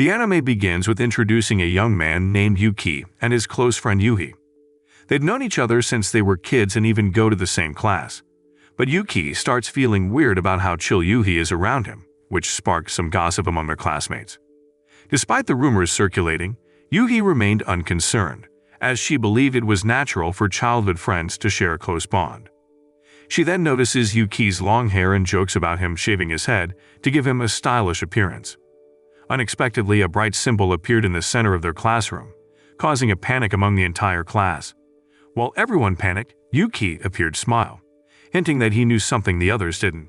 The anime begins with introducing a young man named Yuki and his close friend Yuhi. They'd known each other since they were kids and even go to the same class. But Yuki starts feeling weird about how chill Yuhi is around him, which sparks some gossip among their classmates. Despite the rumors circulating, Yuhi remained unconcerned, as she believed it was natural for childhood friends to share a close bond. She then notices Yuki's long hair and jokes about him shaving his head to give him a stylish appearance. Unexpectedly, a bright symbol appeared in the center of their classroom, causing a panic among the entire class. While everyone panicked, Yuki appeared to smile, hinting that he knew something the others didn't.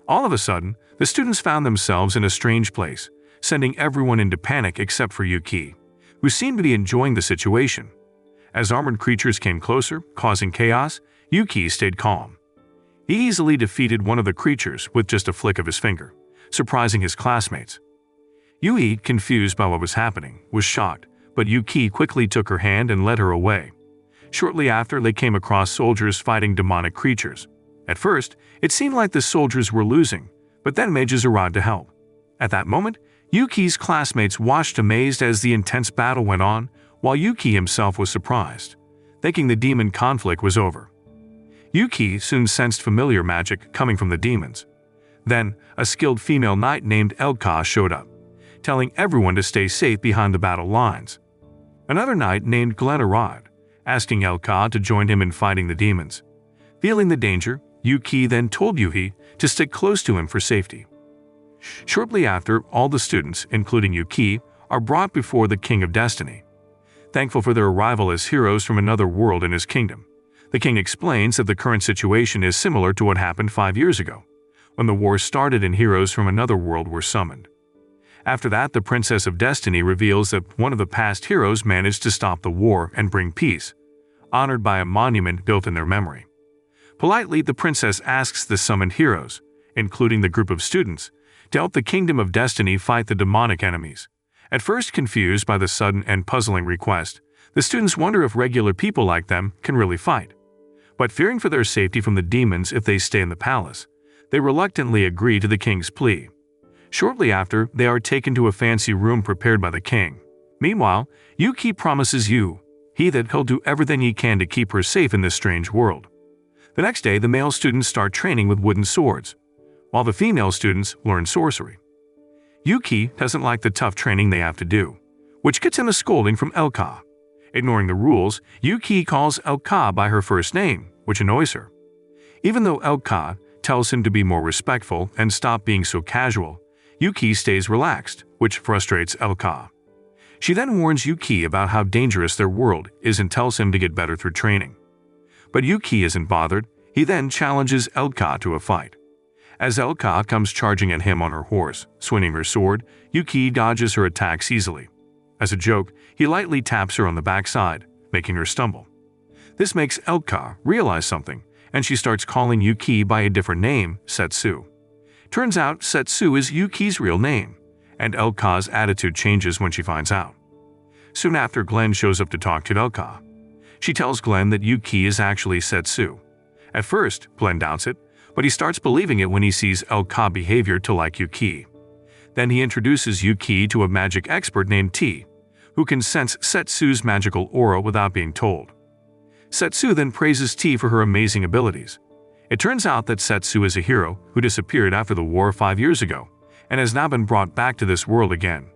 All of a sudden, the students found themselves in a strange place, sending everyone into panic except for Yuki, who seemed to be enjoying the situation. As armored creatures came closer, causing chaos, Yuki stayed calm. He easily defeated one of the creatures with just a flick of his finger, surprising his classmates. Yui, confused by what was happening, was shocked, but Yuki quickly took her hand and led her away. Shortly after, they came across soldiers fighting demonic creatures. At first, it seemed like the soldiers were losing, but then mages arrived to help. At that moment, Yuki's classmates watched amazed as the intense battle went on, while Yuki himself was surprised, thinking the demon conflict was over. Yuki soon sensed familiar magic coming from the demons. Then, a skilled female knight named Elka showed up, telling everyone to stay safe behind the battle lines. Another knight named Glenn arrived, asking Elka to join him in fighting the demons. Feeling the danger, Yuki then told Yuhi to stick close to him for safety. Shortly after, all the students, including Yuki, are brought before the King of Destiny. Thankful for their arrival as heroes from another world in his kingdom, the king explains that the current situation is similar to what happened 5 years ago, when the war started and heroes from another world were summoned. After that, the Princess of Destiny reveals that one of the past heroes managed to stop the war and bring peace, honored by a monument built in their memory. Politely, the princess asks the summoned heroes, including the group of students, to help the Kingdom of Destiny fight the demonic enemies. At first confused by the sudden and puzzling request, the students wonder if regular people like them can really fight. But fearing for their safety from the demons if they stay in the palace, they reluctantly agree to the king's plea. Shortly after, they are taken to a fancy room prepared by the king. Meanwhile, Yuki promises he that he'll do everything he can to keep her safe in this strange world. The next day, the male students start training with wooden swords, while the female students learn sorcery. Yuki doesn't like the tough training they have to do, which gets him a scolding from Elka. Ignoring the rules, Yuki calls Elka by her first name, which annoys her. Even though Elka tells him to be more respectful and stop being so casual, Yuki stays relaxed, which frustrates Elka. She then warns Yuki about how dangerous their world is and tells him to get better through training. But Yuki isn't bothered. He then challenges Elka to a fight. As Elka comes charging at him on her horse, swinging her sword, Yuki dodges her attacks easily. As a joke, he lightly taps her on the backside, making her stumble. This makes Elka realize something, and she starts calling Yuki by a different name, Setsu. Turns out Setsu is Yuki's real name, and Elka's attitude changes when she finds out. Soon after, Glenn shows up to talk to Elka. She tells Glenn that Yuki is actually Setsu. At first, Glenn doubts it, but he starts believing it when he sees Elka's behavior to like Yuki. Then he introduces Yuki to a magic expert named T, who can sense Setsu's magical aura without being told. Setsu then praises T for her amazing abilities. It turns out that Setsu is a hero who disappeared after the war 5 years ago and has now been brought back to this world again.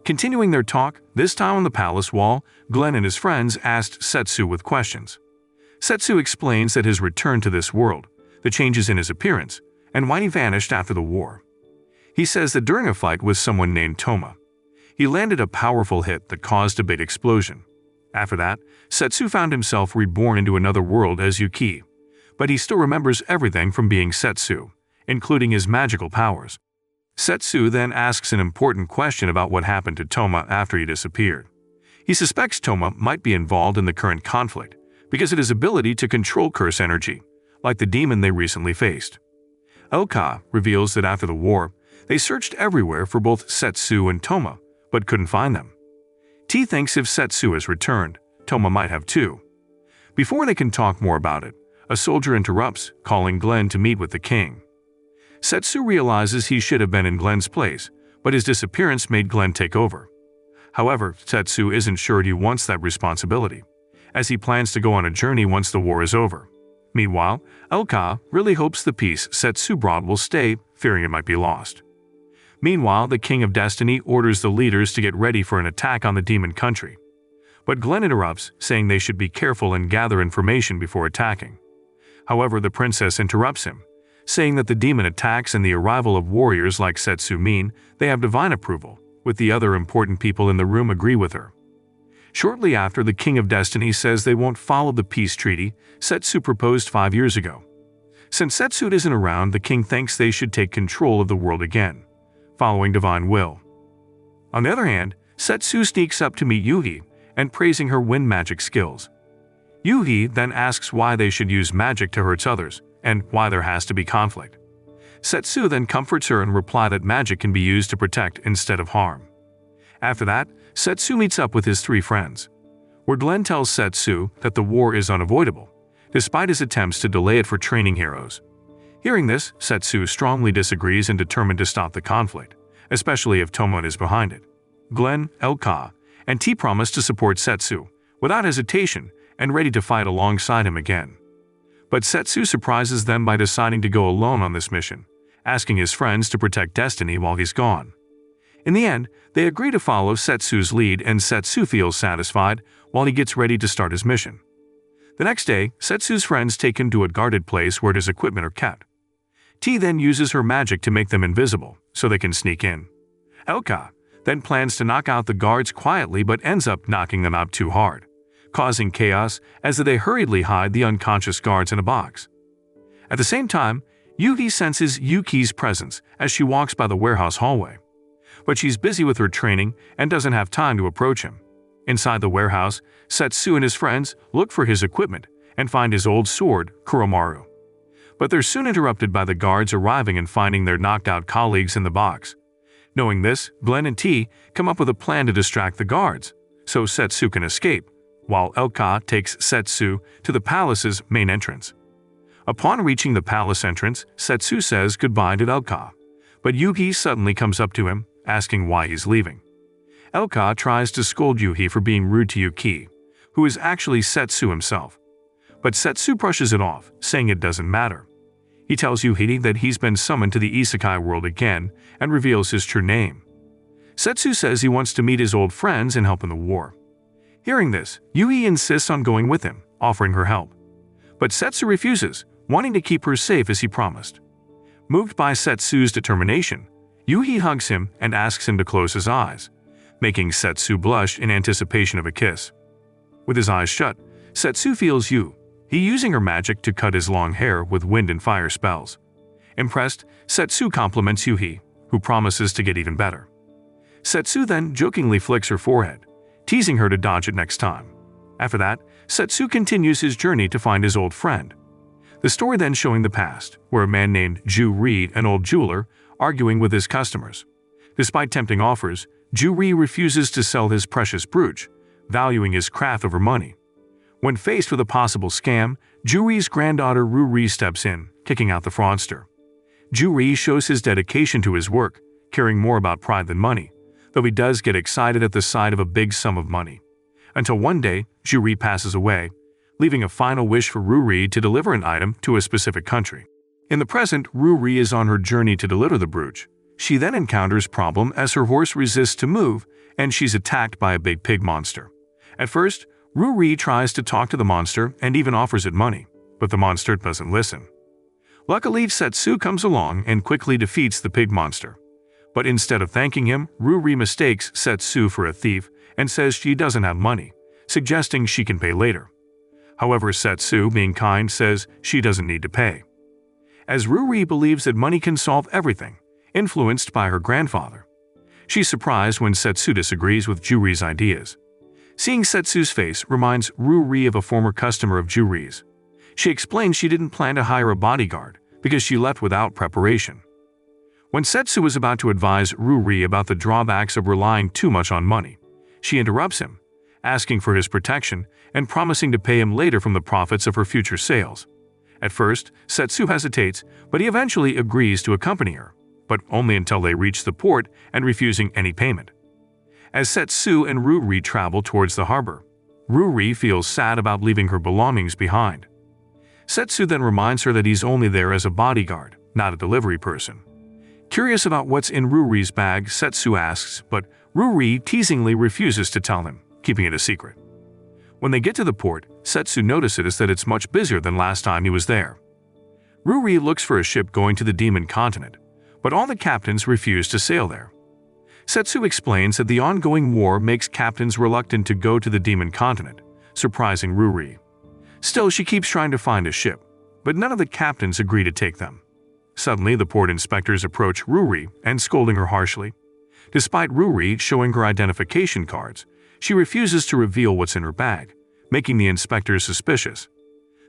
Continuing their talk, this time on the palace wall, Glenn and his friends asked Setsu with questions. Setsu explains that his return to this world, the changes in his appearance, and why he vanished after the war. He says that during a fight with someone named Toma, he landed a powerful hit that caused a big explosion. After that, Setsu found himself reborn into another world as Yuki, but he still remembers everything from being Setsu, including his magical powers. Setsu then asks an important question about what happened to Toma after he disappeared. He suspects Toma might be involved in the current conflict because of his ability to control curse energy, like the demon they recently faced. Elka reveals that after the war, they searched everywhere for both Setsu and Toma, but couldn't find them. T thinks if Setsu has returned, Toma might have too. Before they can talk more about it, a soldier interrupts, calling Glenn to meet with the king. Setsu realizes he should have been in Glenn's place, but his disappearance made Glenn take over. However, Setsu isn't sure he wants that responsibility, as he plans to go on a journey once the war is over. Meanwhile, Elka really hopes the peace Setsu brought will stay, fearing it might be lost. Meanwhile, the King of Destiny orders the leaders to get ready for an attack on the demon country. But Glenn interrupts, saying they should be careful and gather information before attacking. However, the princess interrupts him, saying that the demon attacks and the arrival of warriors like Setsu mean they have divine approval, with the other important people in the room agree with her. Shortly after, the King of Destiny says they won't follow the peace treaty Setsu proposed 5 years ago. Since Setsu isn't around, the king thinks they should take control of the world again, following divine will. On the other hand, Setsu sneaks up to meet Yuhi and praising her wind magic skills. Yuhi then asks why they should use magic to hurt others and why there has to be conflict. Setsu then comforts her and replies that magic can be used to protect instead of harm. After that, Setsu meets up with his 3 friends, where Glenn tells Setsu that the war is unavoidable, despite his attempts to delay it for training heroes. Hearing this, Setsu strongly disagrees and determined to stop the conflict, especially if Tomo is behind it. Glenn, Elka, and T promise to support Setsu, without hesitation, and ready to fight alongside him again. But Setsu surprises them by deciding to go alone on this mission, asking his friends to protect Destiny while he's gone. In the end, they agree to follow Setsu's lead and Setsu feels satisfied while he gets ready to start his mission. The next day, Setsu's friends take him to a guarded place where his equipment are kept. T then uses her magic to make them invisible, so they can sneak in. Elka then plans to knock out the guards quietly but ends up knocking them out too hard, causing chaos as they hurriedly hide the unconscious guards in a box. At the same time, Yuhi senses Yuki's presence as she walks by the warehouse hallway, but she's busy with her training and doesn't have time to approach him. Inside the warehouse, Setsu and his friends look for his equipment and find his old sword, Kuromaru. But they're soon interrupted by the guards arriving and finding their knocked-out colleagues in the box. Knowing this, Glenn and T come up with a plan to distract the guards, so Setsu can escape, while Elka takes Setsu to the palace's main entrance. Upon reaching the palace entrance, Setsu says goodbye to Elka, but Yuhi suddenly comes up to him, asking why he's leaving. Elka tries to scold Yuhi for being rude to Yuki, who is actually Setsu himself. But Setsu brushes it off, saying it doesn't matter. He tells Yuhi that he's been summoned to the Isekai world again and reveals his true name. Setsu says he wants to meet his old friends and help in the war. Hearing this, Yuhi insists on going with him, offering her help. But Setsu refuses, wanting to keep her safe as he promised. Moved by Setsu's determination, Yuhi hugs him and asks him to close his eyes, making Setsu blush in anticipation of a kiss. With his eyes shut, Setsu feels Yuhi using her magic to cut his long hair with wind and fire spells. Impressed, Setsu compliments Yuhi, who promises to get even better. Setsu then jokingly flicks her forehead, teasing her to dodge it next time. After that, Setsu continues his journey to find his old friend. The story then showing the past, where a man named Ju-Ri, an old jeweler, arguing with his customers. Despite tempting offers, Ju-Ri refuses to sell his precious brooch, valuing his craft over money. When faced with a possible scam, Ju-Ri's granddaughter Ru-Ri steps in, kicking out the fraudster. Ju-Ri shows his dedication to his work, caring more about pride than money, though he does get excited at the sight of a big sum of money. Until one day, Ju-Ri passes away, leaving a final wish for Ru-Ri to deliver an item to a specific country. In the present, Ru-Ri is on her journey to deliver the brooch. She then encounters problem as her horse resists to move and she's attacked by a big pig monster. At first, Ru-Ri tries to talk to the monster and even offers it money, but the monster doesn't listen. Luckily, Setsu comes along and quickly defeats the pig monster. But instead of thanking him, Ru-Ri mistakes Setsu for a thief and says she doesn't have money, suggesting she can pay later. However, Setsu, being kind, says she doesn't need to pay. As Ru-Ri believes that money can solve everything, influenced by her grandfather. She's surprised when Setsu disagrees with Ju-Ri's ideas. Seeing Setsu's face reminds Ru-Ri of a former customer of Ju-Ri's. She explains she didn't plan to hire a bodyguard because she left without preparation. When Setsu was about to advise Ru-Ri about the drawbacks of relying too much on money, she interrupts him, asking for his protection and promising to pay him later from the profits of her future sales. At first, Setsu hesitates, but he eventually agrees to accompany her, but only until they reach the port and refusing any payment. As Setsu and Ruri travel towards the harbor, Ruri feels sad about leaving her belongings behind. Setsu then reminds her that he's only there as a bodyguard, not a delivery person. Curious about what's in Ruri's bag, Setsu asks, but Ruri teasingly refuses to tell him, keeping it a secret. When they get to the port, Setsu notices that it's much busier than last time he was there. Ruri looks for a ship going to the demon continent, but all the captains refuse to sail there. Setsu explains that the ongoing war makes captains reluctant to go to the demon continent, surprising Ruri. Still, she keeps trying to find a ship, but none of the captains agree to take them. Suddenly, the port inspectors approach Ruri and scolding her harshly. Despite Ruri showing her identification cards, she refuses to reveal what's in her bag, making the inspectors suspicious.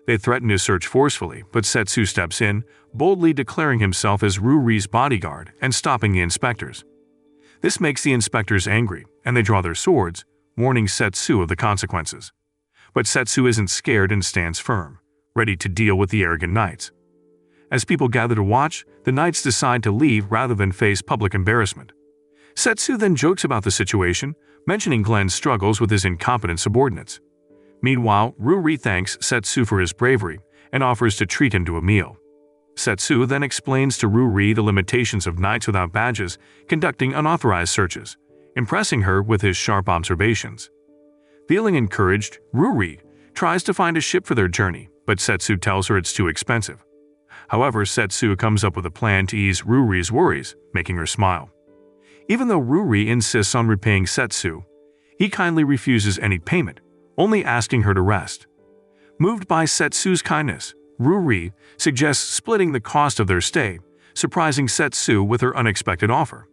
They threaten to search forcefully, but Setsu steps in, boldly declaring himself as Ruri's bodyguard and stopping the inspectors. This makes the inspectors angry, and they draw their swords, warning Setsu of the consequences. But Setsu isn't scared and stands firm, ready to deal with the arrogant knights. As people gather to watch, the knights decide to leave rather than face public embarrassment. Setsu then jokes about the situation, mentioning Glenn's struggles with his incompetent subordinates. Meanwhile, Ruri thanks Setsu for his bravery and offers to treat him to a meal. Setsu then explains to Ruri the limitations of knights without badges conducting unauthorized searches, impressing her with his sharp observations. Feeling encouraged, Ruri tries to find a ship for their journey, but Setsu tells her it's too expensive. However, Setsu comes up with a plan to ease Ruri's worries, making her smile. Even though Ruri insists on repaying Setsu, he kindly refuses any payment, only asking her to rest. Moved by Setsu's kindness, Ruri suggests splitting the cost of their stay, surprising Setsu with her unexpected offer.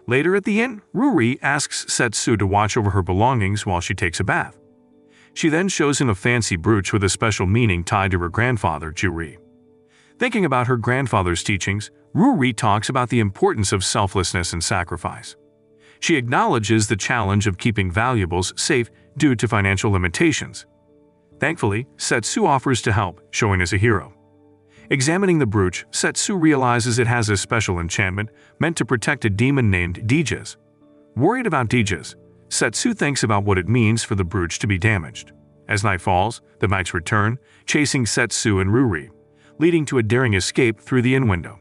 Later at the inn, Ruri asks Setsu to watch over her belongings while she takes a bath. She then shows him a fancy brooch with a special meaning tied to her grandfather, Juri. Thinking about her grandfather's teachings, Ruri talks about the importance of selflessness and sacrifice. She acknowledges the challenge of keeping valuables safe due to financial limitations. Thankfully, Setsu offers to help, showing as a hero. Examining the brooch, Setsu realizes it has a special enchantment meant to protect a demon named Dijas. Worried about Dijas, Setsu thinks about what it means for the brooch to be damaged. As night falls, the knights return, chasing Setsu and Ruri, leading to a daring escape through the inn window.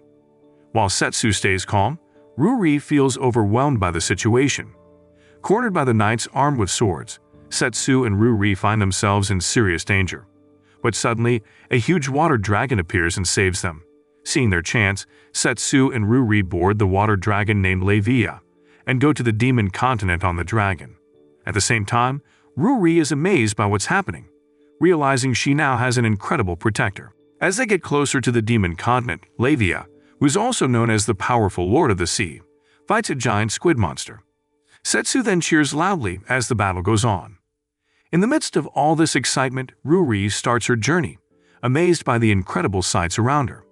While Setsu stays calm, Ruri feels overwhelmed by the situation. Cornered by the knights armed with swords, Setsu and Ruri find themselves in serious danger. But suddenly, a huge water dragon appears and saves them. Seeing their chance, Setsu and Ruri board the water dragon named Levia and go to the demon continent on the dragon. At the same time, Ruri is amazed by what's happening, realizing she now has an incredible protector. As they get closer to the demon continent, Levia, who's also known as the powerful Lord of the Sea, fights a giant squid monster. Setsu then cheers loudly as the battle goes on. In the midst of all this excitement, Ruri starts her journey, amazed by the incredible sights around her.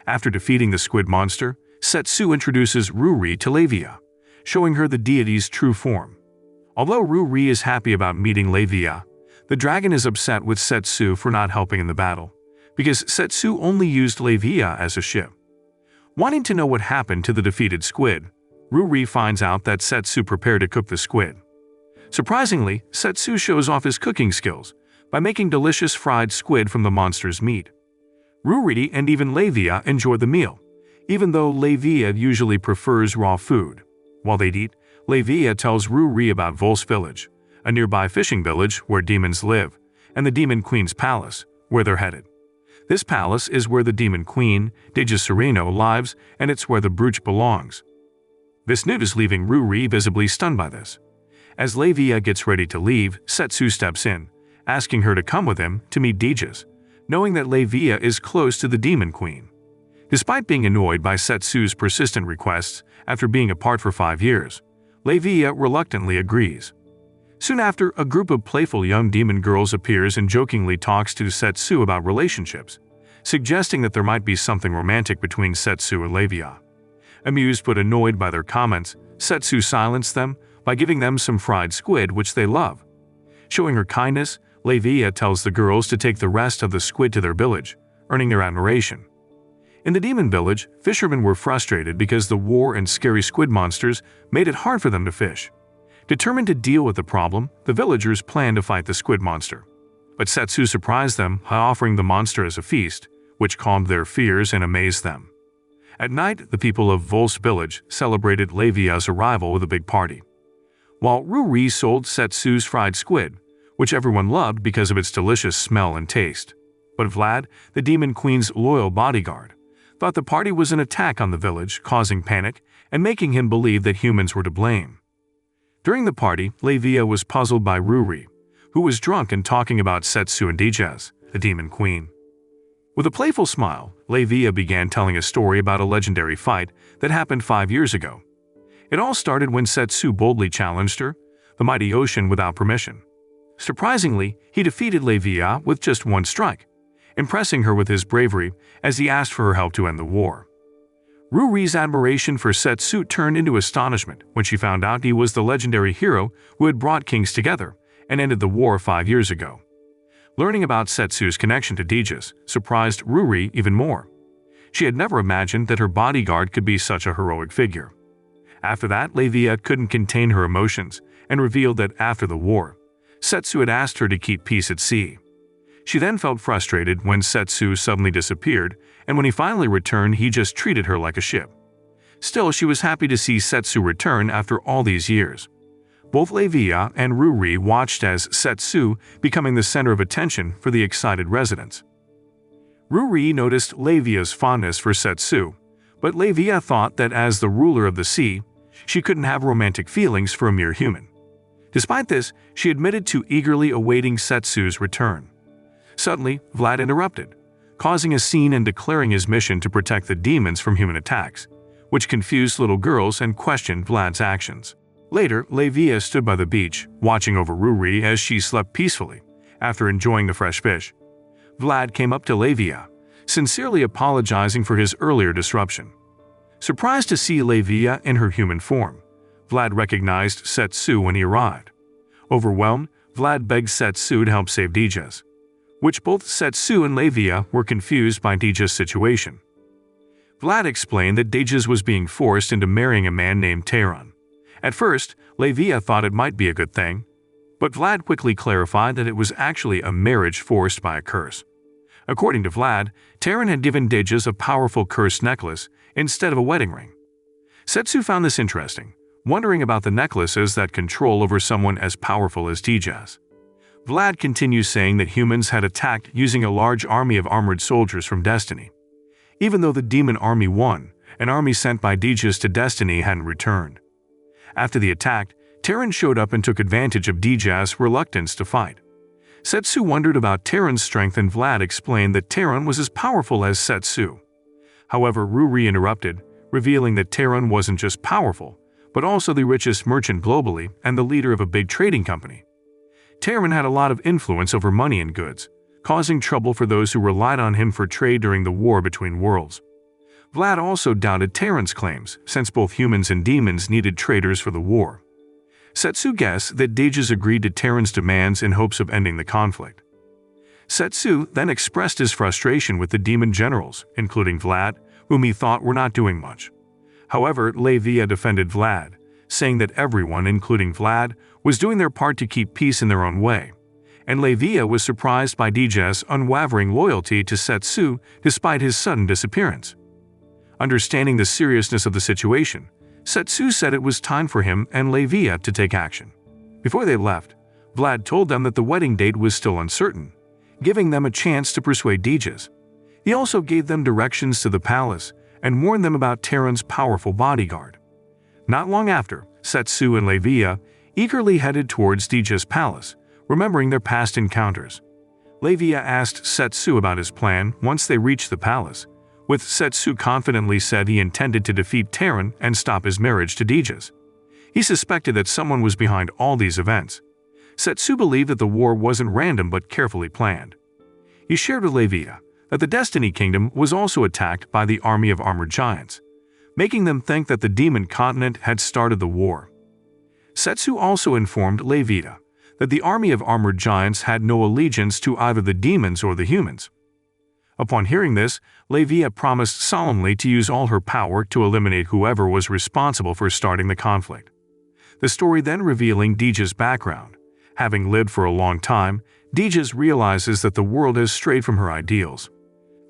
After defeating the squid monster, Setsu introduces Ruri to Levia, showing her the deity's true form. Although Ruri is happy about meeting Levia, the dragon is upset with Setsu for not helping in the battle, because Setsu only used Levia as a ship. Wanting to know what happened to the defeated squid, Ruri finds out that Setsu prepared to cook the squid. Surprisingly, Setsu shows off his cooking skills by making delicious fried squid from the monster's meat. Ruri and even Levia enjoy the meal, even though Levia usually prefers raw food. While they eat, Levia tells Ruri about Vol's village, a nearby fishing village where demons live, and the Demon Queen's palace, where they're headed. This palace is where the Demon Queen, Dijas Sereno, lives, and it's where the brooch belongs. This news is leaving Ruri visibly stunned by this. As Levia gets ready to leave, Setsu steps in, asking her to come with him to meet Dijas, knowing that Levia is close to the Demon Queen. Despite being annoyed by Setsu's persistent requests after being apart for 5 years, Levia reluctantly agrees. Soon after, a group of playful young demon girls appears and jokingly talks to Setsu about relationships, suggesting that there might be something romantic between Setsu and Levia. Amused but annoyed by their comments, Setsu silenced them by giving them some fried squid which they love. Showing her kindness, Levia tells the girls to take the rest of the squid to their village, earning their admiration. In the demon village, fishermen were frustrated because the war and scary squid monsters made it hard for them to fish. Determined to deal with the problem, the villagers planned to fight the squid monster. But Setsu surprised them by offering the monster as a feast, which calmed their fears and amazed them. At night, the people of Vol's village celebrated Levia's arrival with a big party. While Ruri sold Setsu's fried squid, which everyone loved because of its delicious smell and taste. But Vlad, the demon queen's loyal bodyguard, thought the party was an attack on the village, causing panic and making him believe that humans were to blame. During the party, Levia was puzzled by Ruri, who was drunk and talking about Setsu and Dijas, the demon queen. With a playful smile, Levia began telling a story about a legendary fight that happened 5 years ago. It all started when Setsu boldly challenged her, the mighty ocean, without permission. Surprisingly, he defeated Levia with just one strike, impressing her with his bravery as he asked for her help to end the war. Ruri's admiration for Setsu turned into astonishment when she found out he was the legendary hero who had brought kings together and ended the war 5 years ago. Learning about Setsu's connection to Dijas surprised Ruri even more. She had never imagined that her bodyguard could be such a heroic figure. After that, Levia couldn't contain her emotions and revealed that after the war, Setsu had asked her to keep peace at sea. She then felt frustrated when Setsu suddenly disappeared, and when he finally returned, he just treated her like a ship. Still, she was happy to see Setsu return after all these years. Both Levia and Ruri watched as Setsu becoming the center of attention for the excited residents. Ruri noticed Levia's fondness for Setsu, but Levia thought that as the ruler of the sea, she couldn't have romantic feelings for a mere human. Despite this, she admitted to eagerly awaiting Setsu's return. Suddenly, Vlad interrupted, causing a scene and declaring his mission to protect the demons from human attacks, which confused little girls and questioned Vlad's actions. Later, Levia stood by the beach, watching over Ruri as she slept peacefully, after enjoying the fresh fish. Vlad came up to Levia, sincerely apologizing for his earlier disruption. Surprised to see Levia in her human form, Vlad recognized Setsu when he arrived. Overwhelmed, Vlad begged Setsu to help save Dijas, which both Setsu and Levia were confused by Dijas' situation. Vlad explained that Dijas was being forced into marrying a man named Taran. At first, Levia thought it might be a good thing, but Vlad quickly clarified that it was actually a marriage forced by a curse. According to Vlad, Taran had given Dijas a powerful cursed necklace instead of a wedding ring. Setsu found this interesting, wondering about the necklaces that control over someone as powerful as Dijas. Vlad continues saying that humans had attacked using a large army of armored soldiers from Destiny. Even though the demon army won, an army sent by Dijas to Destiny hadn't returned. After the attack, Taran showed up and took advantage of Dijas' reluctance to fight. Setsu wondered about Taran's strength and Vlad explained that Taran was as powerful as Setsu. However, Ruri interrupted, revealing that Taran wasn't just powerful, but also the richest merchant globally and the leader of a big trading company. Taran had a lot of influence over money and goods, causing trouble for those who relied on him for trade during the war between worlds. Vlad also doubted Taran's claims, since both humans and demons needed traders for the war. Setsu guessed that Dijas agreed to Taran's demands in hopes of ending the conflict. Setsu then expressed his frustration with the demon generals, including Vlad, whom he thought were not doing much. However, Levia defended Vlad, saying that everyone, including Vlad, was doing their part to keep peace in their own way, and Levia was surprised by Dijas' unwavering loyalty to Setsu despite his sudden disappearance. Understanding the seriousness of the situation, Setsu said it was time for him and Levia to take action. Before they left, Vlad told them that the wedding date was still uncertain, giving them a chance to persuade Dijas. He also gave them directions to the palace and warned them about Taran's powerful bodyguard. Not long after, Setsu and Levia eagerly headed towards Dijas' palace, remembering their past encounters. Levia asked Setsu about his plan once they reached the palace, with Setsu confidently said he intended to defeat Taran and stop his marriage to Dijas. He suspected that someone was behind all these events. Setsu believed that the war wasn't random but carefully planned. He shared with Levia that the Destiny Kingdom was also attacked by the army of armored giants, making them think that the demon continent had started the war. Setsu also informed Levia that the army of armored giants had no allegiance to either the demons or the humans. Upon hearing this, Levia promised solemnly to use all her power to eliminate whoever was responsible for starting the conflict. The story then revealing Deja's background. Having lived for a long time, Deja realizes that the world has strayed from her ideals.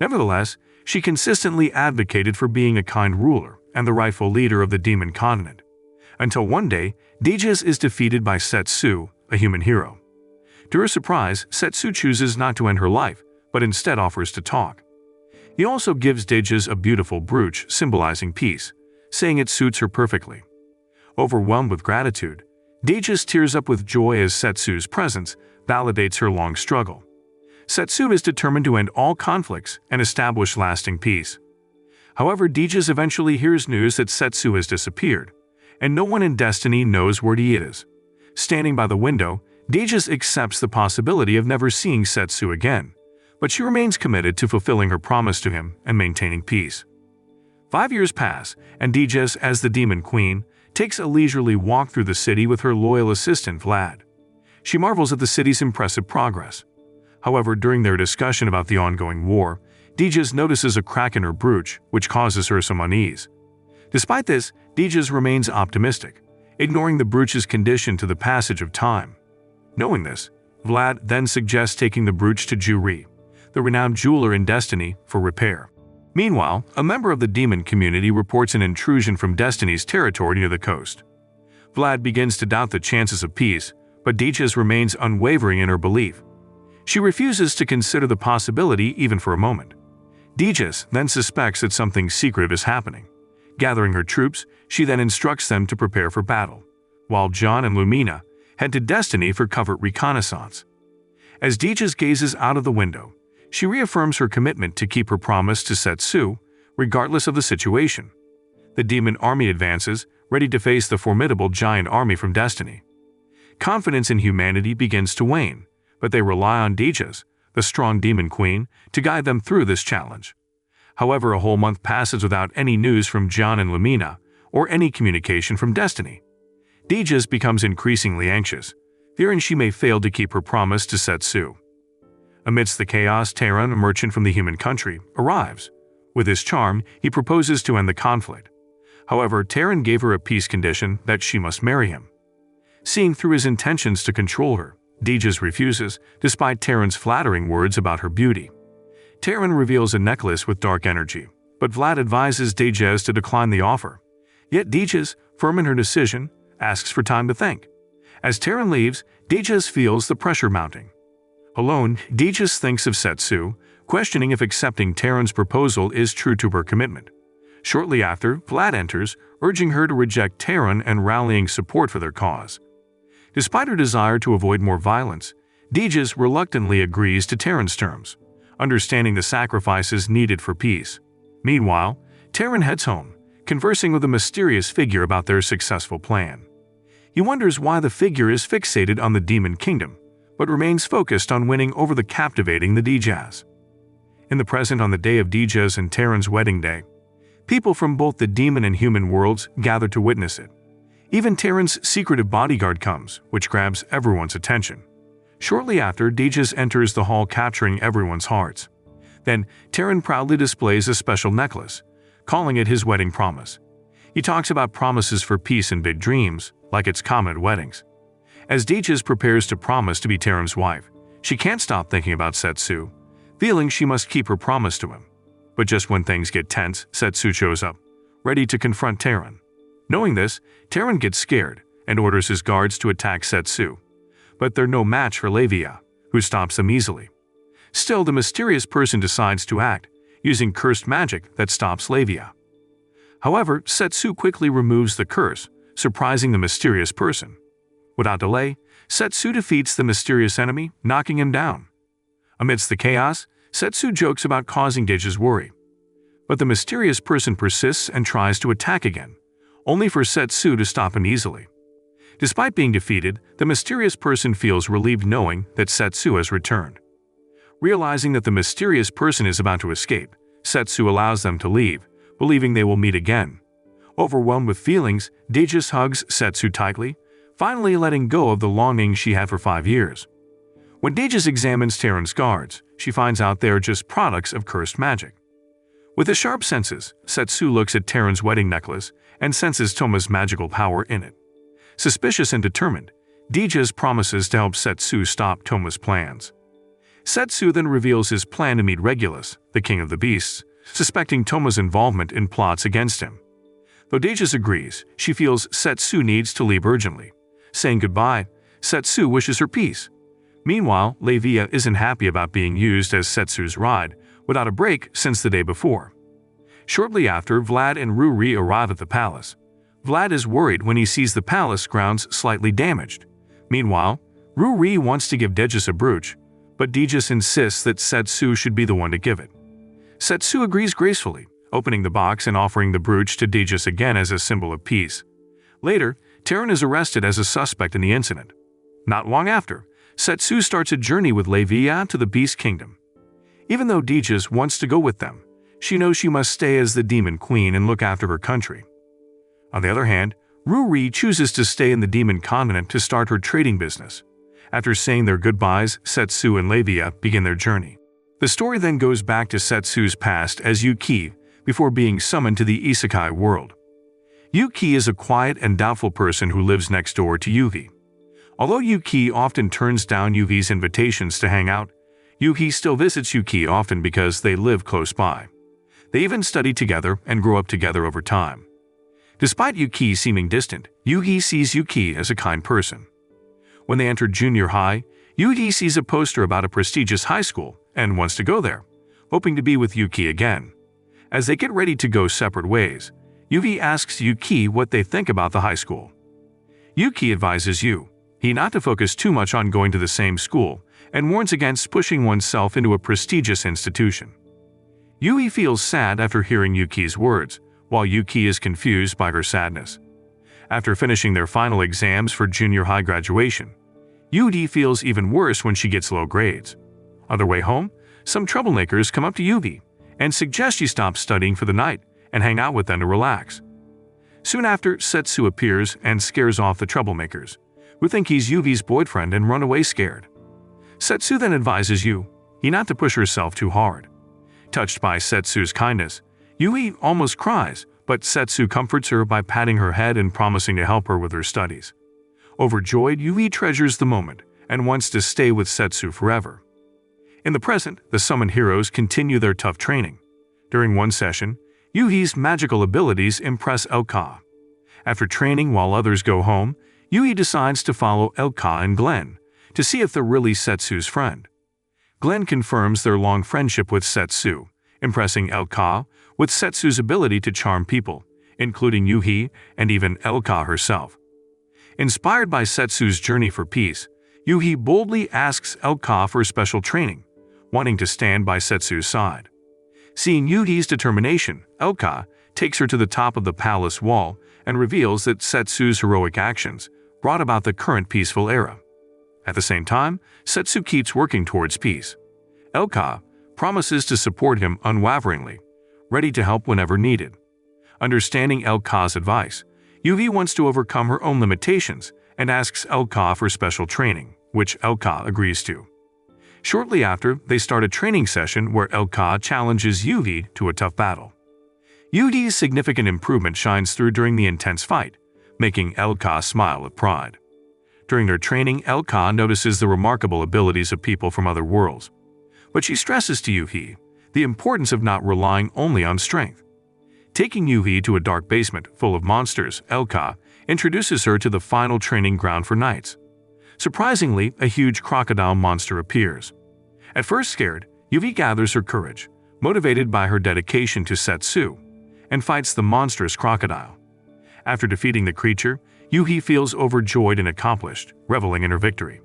Nevertheless, she consistently advocated for being a kind ruler and the rightful leader of the demon continent. Until one day, Deja is defeated by Setsu, a human hero. To her surprise, Setsu chooses not to end her life, but instead offers to talk. He also gives Deja a beautiful brooch symbolizing peace, saying it suits her perfectly. Overwhelmed with gratitude, Deja tears up with joy as Setsu's presence validates her long struggle. Setsu is determined to end all conflicts and establish lasting peace. However, Deja eventually hears news that Setsu has disappeared, and no one in Destiny knows where he is. Standing by the window, Deja accepts the possibility of never seeing Setsu again, but she remains committed to fulfilling her promise to him and maintaining peace. 5 years pass, and Deja, as the Demon Queen, takes a leisurely walk through the city with her loyal assistant Vlad. She marvels at the city's impressive progress. However, during their discussion about the ongoing war, Deja notices a crack in her brooch, which causes her some unease. Despite this, Deja remains optimistic, ignoring the brooch's condition to the passage of time. Knowing this, Vlad then suggests taking the brooch to Juri, the renowned jeweler in Destiny, for repair. Meanwhile, a member of the demon community reports an intrusion from Destiny's territory near the coast. Vlad begins to doubt the chances of peace, but Deja remains unwavering in her belief. She refuses to consider the possibility even for a moment. Deja then suspects that something secretive is happening. Gathering her troops, she then instructs them to prepare for battle, while John and Lumina head to Destiny for covert reconnaissance. As Deja gazes out of the window, she reaffirms her commitment to keep her promise to Setsu, regardless of the situation. The demon army advances, ready to face the formidable giant army from Destiny. Confidence in humanity begins to wane, but they rely on Deja, the strong demon queen, to guide them through this challenge. However, a whole month passes without any news from John and Lumina, or any communication from Destiny. Deja becomes increasingly anxious, fearing she may fail to keep her promise to Setsu. Amidst the chaos, Terran, a merchant from the human country, arrives. With his charm, he proposes to end the conflict. However, Terran gave her a peace condition that she must marry him. Seeing through his intentions to control her, Deja refuses, despite Terran's flattering words about her beauty. Terran reveals a necklace with dark energy, but Vlad advises Deja to decline the offer. Yet Deja, firm in her decision, asks for time to think. As Terran leaves, Deja feels the pressure mounting. Alone, Deja thinks of Setsu, questioning if accepting Terran's proposal is true to her commitment. Shortly after, Vlad enters, urging her to reject Terran and rallying support for their cause. Despite her desire to avoid more violence, Deja reluctantly agrees to Terran's terms, understanding the sacrifices needed for peace. Meanwhile, Terran heads home, conversing with a mysterious figure about their successful plan. He wonders why the figure is fixated on the demon kingdom, but remains focused on winning over the captivating the Deja. In the present, on the day of Deja's and Terran's wedding day, people from both the demon and human worlds gather to witness it. Even Terran's secretive bodyguard comes, which grabs everyone's attention. Shortly after, Deja enters the hall, capturing everyone's hearts. Then, Terran proudly displays a special necklace, calling it his wedding promise. He talks about promises for peace and big dreams, like it's common at weddings. As Deja prepares to promise to be Terran's wife, she can't stop thinking about Setsu, feeling she must keep her promise to him. But just when things get tense, Setsu shows up, ready to confront Terran. Knowing this, Terran gets scared and orders his guards to attack Setsu. But they're no match for Levia, who stops them easily. Still, the mysterious person decides to act, using cursed magic that stops Levia. However, Setsu quickly removes the curse, surprising the mysterious person. Without delay, Setsu defeats the mysterious enemy, knocking him down. Amidst the chaos, Setsu jokes about causing Deja's worry. But the mysterious person persists and tries to attack again, only for Setsu to stop him easily. Despite being defeated, the mysterious person feels relieved knowing that Setsu has returned. Realizing that the mysterious person is about to escape, Setsu allows them to leave, believing they will meet again. Overwhelmed with feelings, Deja hugs Setsu tightly, finally letting go of the longing she had for 5 years. When Dejas examines Terran's guards, she finds out they are just products of cursed magic. With his sharp senses, Setsu looks at Terran's wedding necklace and senses Toma's magical power in it. Suspicious and determined, Dejas promises to help Setsu stop Toma's plans. Setsu then reveals his plan to meet Regulus, the king of the beasts, suspecting Toma's involvement in plots against him. Though Dejas agrees, she feels Setsu needs to leave urgently. Saying goodbye, Setsu wishes her peace. Meanwhile, Levia isn't happy about being used as Setsu's ride, without a break since the day before. Shortly after, Vlad and Ruri arrive at the palace. Vlad is worried when he sees the palace grounds slightly damaged. Meanwhile, Ruri wants to give Dejas a brooch, but Dejas insists that Setsu should be the one to give it. Setsu agrees gracefully, opening the box and offering the brooch to Dejas again as a symbol of peace. Later, Terran is arrested as a suspect in the incident. Not long after, Setsu starts a journey with Levia to the Beast Kingdom. Even though Dejas wants to go with them, she knows she must stay as the Demon Queen and look after her country. On the other hand, Ruri chooses to stay in the Demon Continent to start her trading business. After saying their goodbyes, Setsu and Levia begin their journey. The story then goes back to Setsu's past as Yuki before being summoned to the Isekai world. Yuki is a quiet and doubtful person who lives next door to Yuhi. Although Yuki often turns down Yuhi's invitations to hang out, Yuhi still visits Yuki often because they live close by. They even study together and grow up together over time. Despite Yuki seeming distant, Yuhi sees Yuki as a kind person. When they enter junior high, Yuhi sees a poster about a prestigious high school and wants to go there, hoping to be with Yuki again. As they get ready to go separate ways, Yuhi asks Yuki what they think about the high school. Yuki advises Yuhi not to focus too much on going to the same school and warns against pushing oneself into a prestigious institution. Yuhi feels sad after hearing Yuki's words, while Yuki is confused by her sadness. After finishing their final exams for junior high graduation, Yuhi feels even worse when she gets low grades. On their way home, some troublemakers come up to Yuhi and suggest she stop studying for the night and hang out with them to relax. Soon after, Setsu appears and scares off the troublemakers, who think he's Yuhi's boyfriend and run away scared. Setsu then advises Yuhi not to push herself too hard. Touched by Setsu's kindness, Yuhi almost cries, but Setsu comforts her by patting her head and promising to help her with her studies. Overjoyed, Yuhi treasures the moment and wants to stay with Setsu forever. In the present, the summoned heroes continue their tough training. During one session, Yuhi's magical abilities impress Elka. After training while others go home, Yuhi decides to follow Elka and Glenn to see if they're really Setsu's friend. Glenn confirms their long friendship with Setsu, impressing Elka with Setsu's ability to charm people, including Yuhi and even Elka herself. Inspired by Setsu's journey for peace, Yuhi boldly asks Elka for special training, wanting to stand by Setsu's side. Seeing Yuhi's determination, Elka takes her to the top of the palace wall and reveals that Setsu's heroic actions brought about the current peaceful era. At the same time, Setsu keeps working towards peace. Elka promises to support him unwaveringly, ready to help whenever needed. Understanding Elka's advice, Yuhi wants to overcome her own limitations and asks Elka for special training, which Elka agrees to. Shortly after, they start a training session where Elka challenges Yuhi to a tough battle. Yuhi's significant improvement shines through during the intense fight, making Elka smile with pride. During their training, Elka notices the remarkable abilities of people from other worlds, but she stresses to Yuhi the importance of not relying only on strength. Taking Yuhi to a dark basement full of monsters, Elka introduces her to the final training ground for knights. Surprisingly, a huge crocodile monster appears. At first scared, Yuhi gathers her courage, motivated by her dedication to Setsu, and fights the monstrous crocodile. After defeating the creature, Yuhi feels overjoyed and accomplished, reveling in her victory.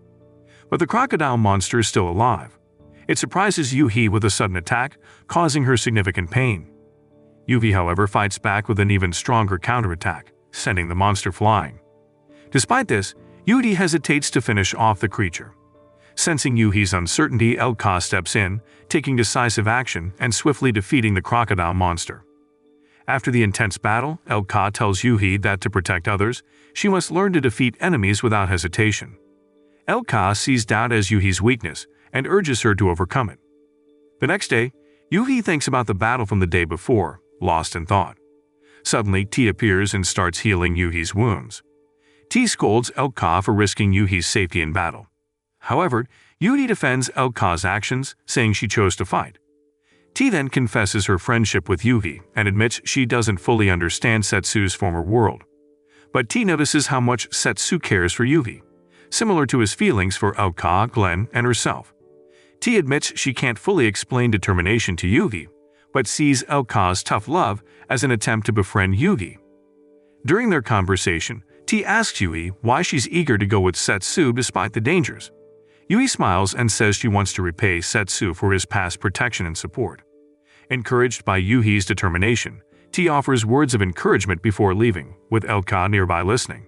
But the crocodile monster is still alive. It surprises Yuhi with a sudden attack, causing her significant pain. Yuhi, however, fights back with an even stronger counterattack, sending the monster flying. Despite this, Yuhi hesitates to finish off the creature. Sensing Yuhi's uncertainty, Elka steps in, taking decisive action and swiftly defeating the crocodile monster. After the intense battle, Elka tells Yuhi that to protect others, she must learn to defeat enemies without hesitation. Elka sees doubt as Yuhi's weakness and urges her to overcome it. The next day, Yuhi thinks about the battle from the day before, lost in thought. Suddenly, T appears and starts healing Yuhi's wounds. T scolds Elka for risking Yuhi's safety in battle. However, Yuhi defends Elka's actions, saying she chose to fight. T then confesses her friendship with Yuhi and admits she doesn't fully understand Setsu's former world. But T notices how much Setsu cares for Yuhi, similar to his feelings for Elka, Glenn, and herself. T admits she can't fully explain determination to Yuhi, but sees Elka's tough love as an attempt to befriend Yuhi. During their conversation, T asks Yuhi why she's eager to go with Setsu despite the dangers. Yuhi smiles and says she wants to repay Setsu for his past protection and support. Encouraged by Yuhi's determination, T offers words of encouragement before leaving, with Elka nearby listening.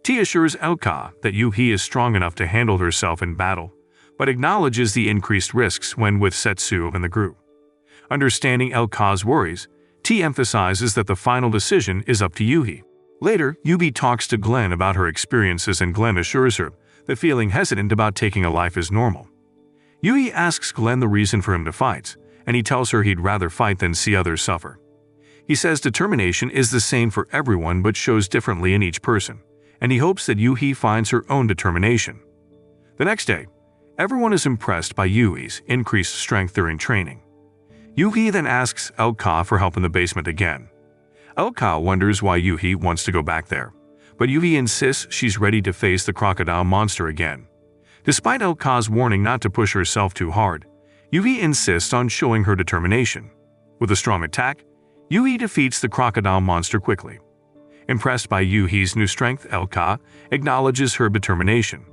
T assures Elka that Yuhi is strong enough to handle herself in battle, but acknowledges the increased risks when with Setsu and the group. Understanding Elka's worries, T emphasizes that the final decision is up to Yuhi. Later, Yubi talks to Glenn about her experiences and Glenn assures her that feeling hesitant about taking a life is normal. Yuhi asks Glenn the reason for him to fight, and he tells her he'd rather fight than see others suffer. He says determination is the same for everyone but shows differently in each person, and he hopes that Yuhi finds her own determination. The next day, everyone is impressed by Yui's increased strength during training. Yuhi then asks Elka for help in the basement again. Elka wonders why Yuhi wants to go back there, but Yuhi insists she's ready to face the crocodile monster again. Despite Elka's warning not to push herself too hard, Yuhi insists on showing her determination. With a strong attack, Yuhi defeats the crocodile monster quickly. Impressed by Yuhi's new strength, Elka acknowledges her determination,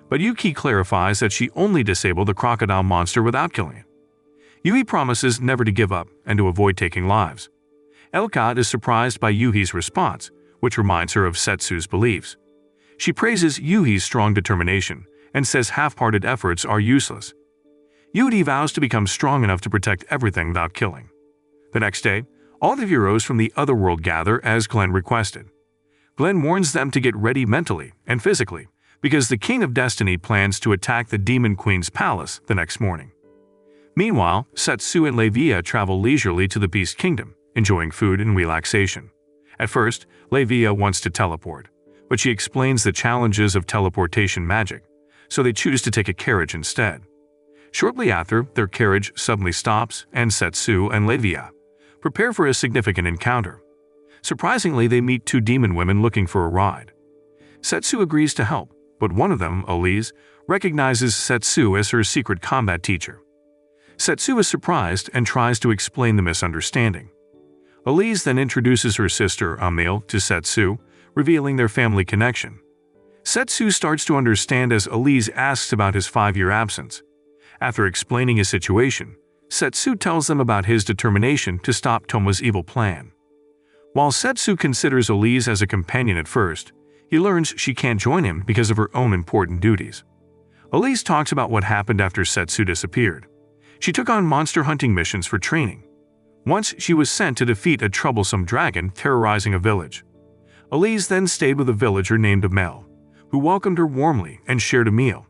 but Yuki clarifies that she only disabled the crocodile monster without killing it. Yuhi promises never to give up and to avoid taking lives. Elka is surprised by Yuhi's response, which reminds her of Setsu's beliefs. She praises Yuhi's strong determination and says half-hearted efforts are useless. Yuhi vows to become strong enough to protect everything without killing. The next day, all the heroes from the other world gather as Glenn requested. Glenn warns them to get ready mentally and physically because the King of Destiny plans to attack the Demon Queen's palace the next morning. Meanwhile, Setsu and Levia travel leisurely to the Beast Kingdom, enjoying food and relaxation. At first, Levia wants to teleport, but she explains the challenges of teleportation magic, so they choose to take a carriage instead. Shortly after, their carriage suddenly stops and Setsu and Levia prepare for a significant encounter. Surprisingly, they meet two demon women looking for a ride. Setsu agrees to help, but one of them, Elise, recognizes Setsu as her secret combat teacher. Setsu is surprised and tries to explain the misunderstanding. Elise then introduces her sister, Emil, to Setsu, revealing their family connection. Setsu starts to understand as Elise asks about his 5-year absence. After explaining his situation, Setsu tells them about his determination to stop Toma's evil plan. While Setsu considers Elise as a companion at first, he learns she can't join him because of her own important duties. Elise talks about what happened after Setsu disappeared. She took on monster hunting missions for training. Once she was sent to defeat a troublesome dragon terrorizing a village. Elise then stayed with a villager named Amel, who welcomed her warmly and shared a meal.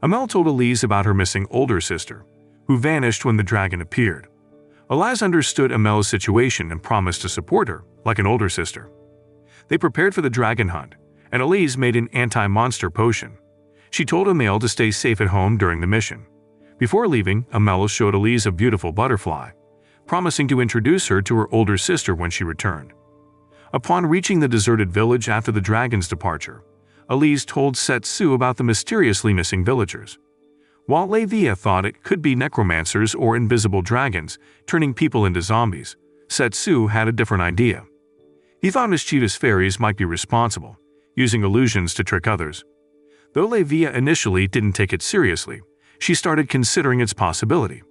Amel told Elise about her missing older sister, who vanished when the dragon appeared. Elise understood Amel's situation and promised to support her, like an older sister. They prepared for the dragon hunt, and Elise made an anti-monster potion. She told Amel to stay safe at home during the mission. Before leaving, Amel showed Elise a beautiful butterfly, promising to introduce her to her older sister when she returned. Upon reaching the deserted village after the dragon's departure, Elise told Setsu about the mysteriously missing villagers. While Levia thought it could be necromancers or invisible dragons turning people into zombies, Setsu had a different idea. He thought mischievous fairies might be responsible, using illusions to trick others. Though Levia initially didn't take it seriously, she started considering its possibility.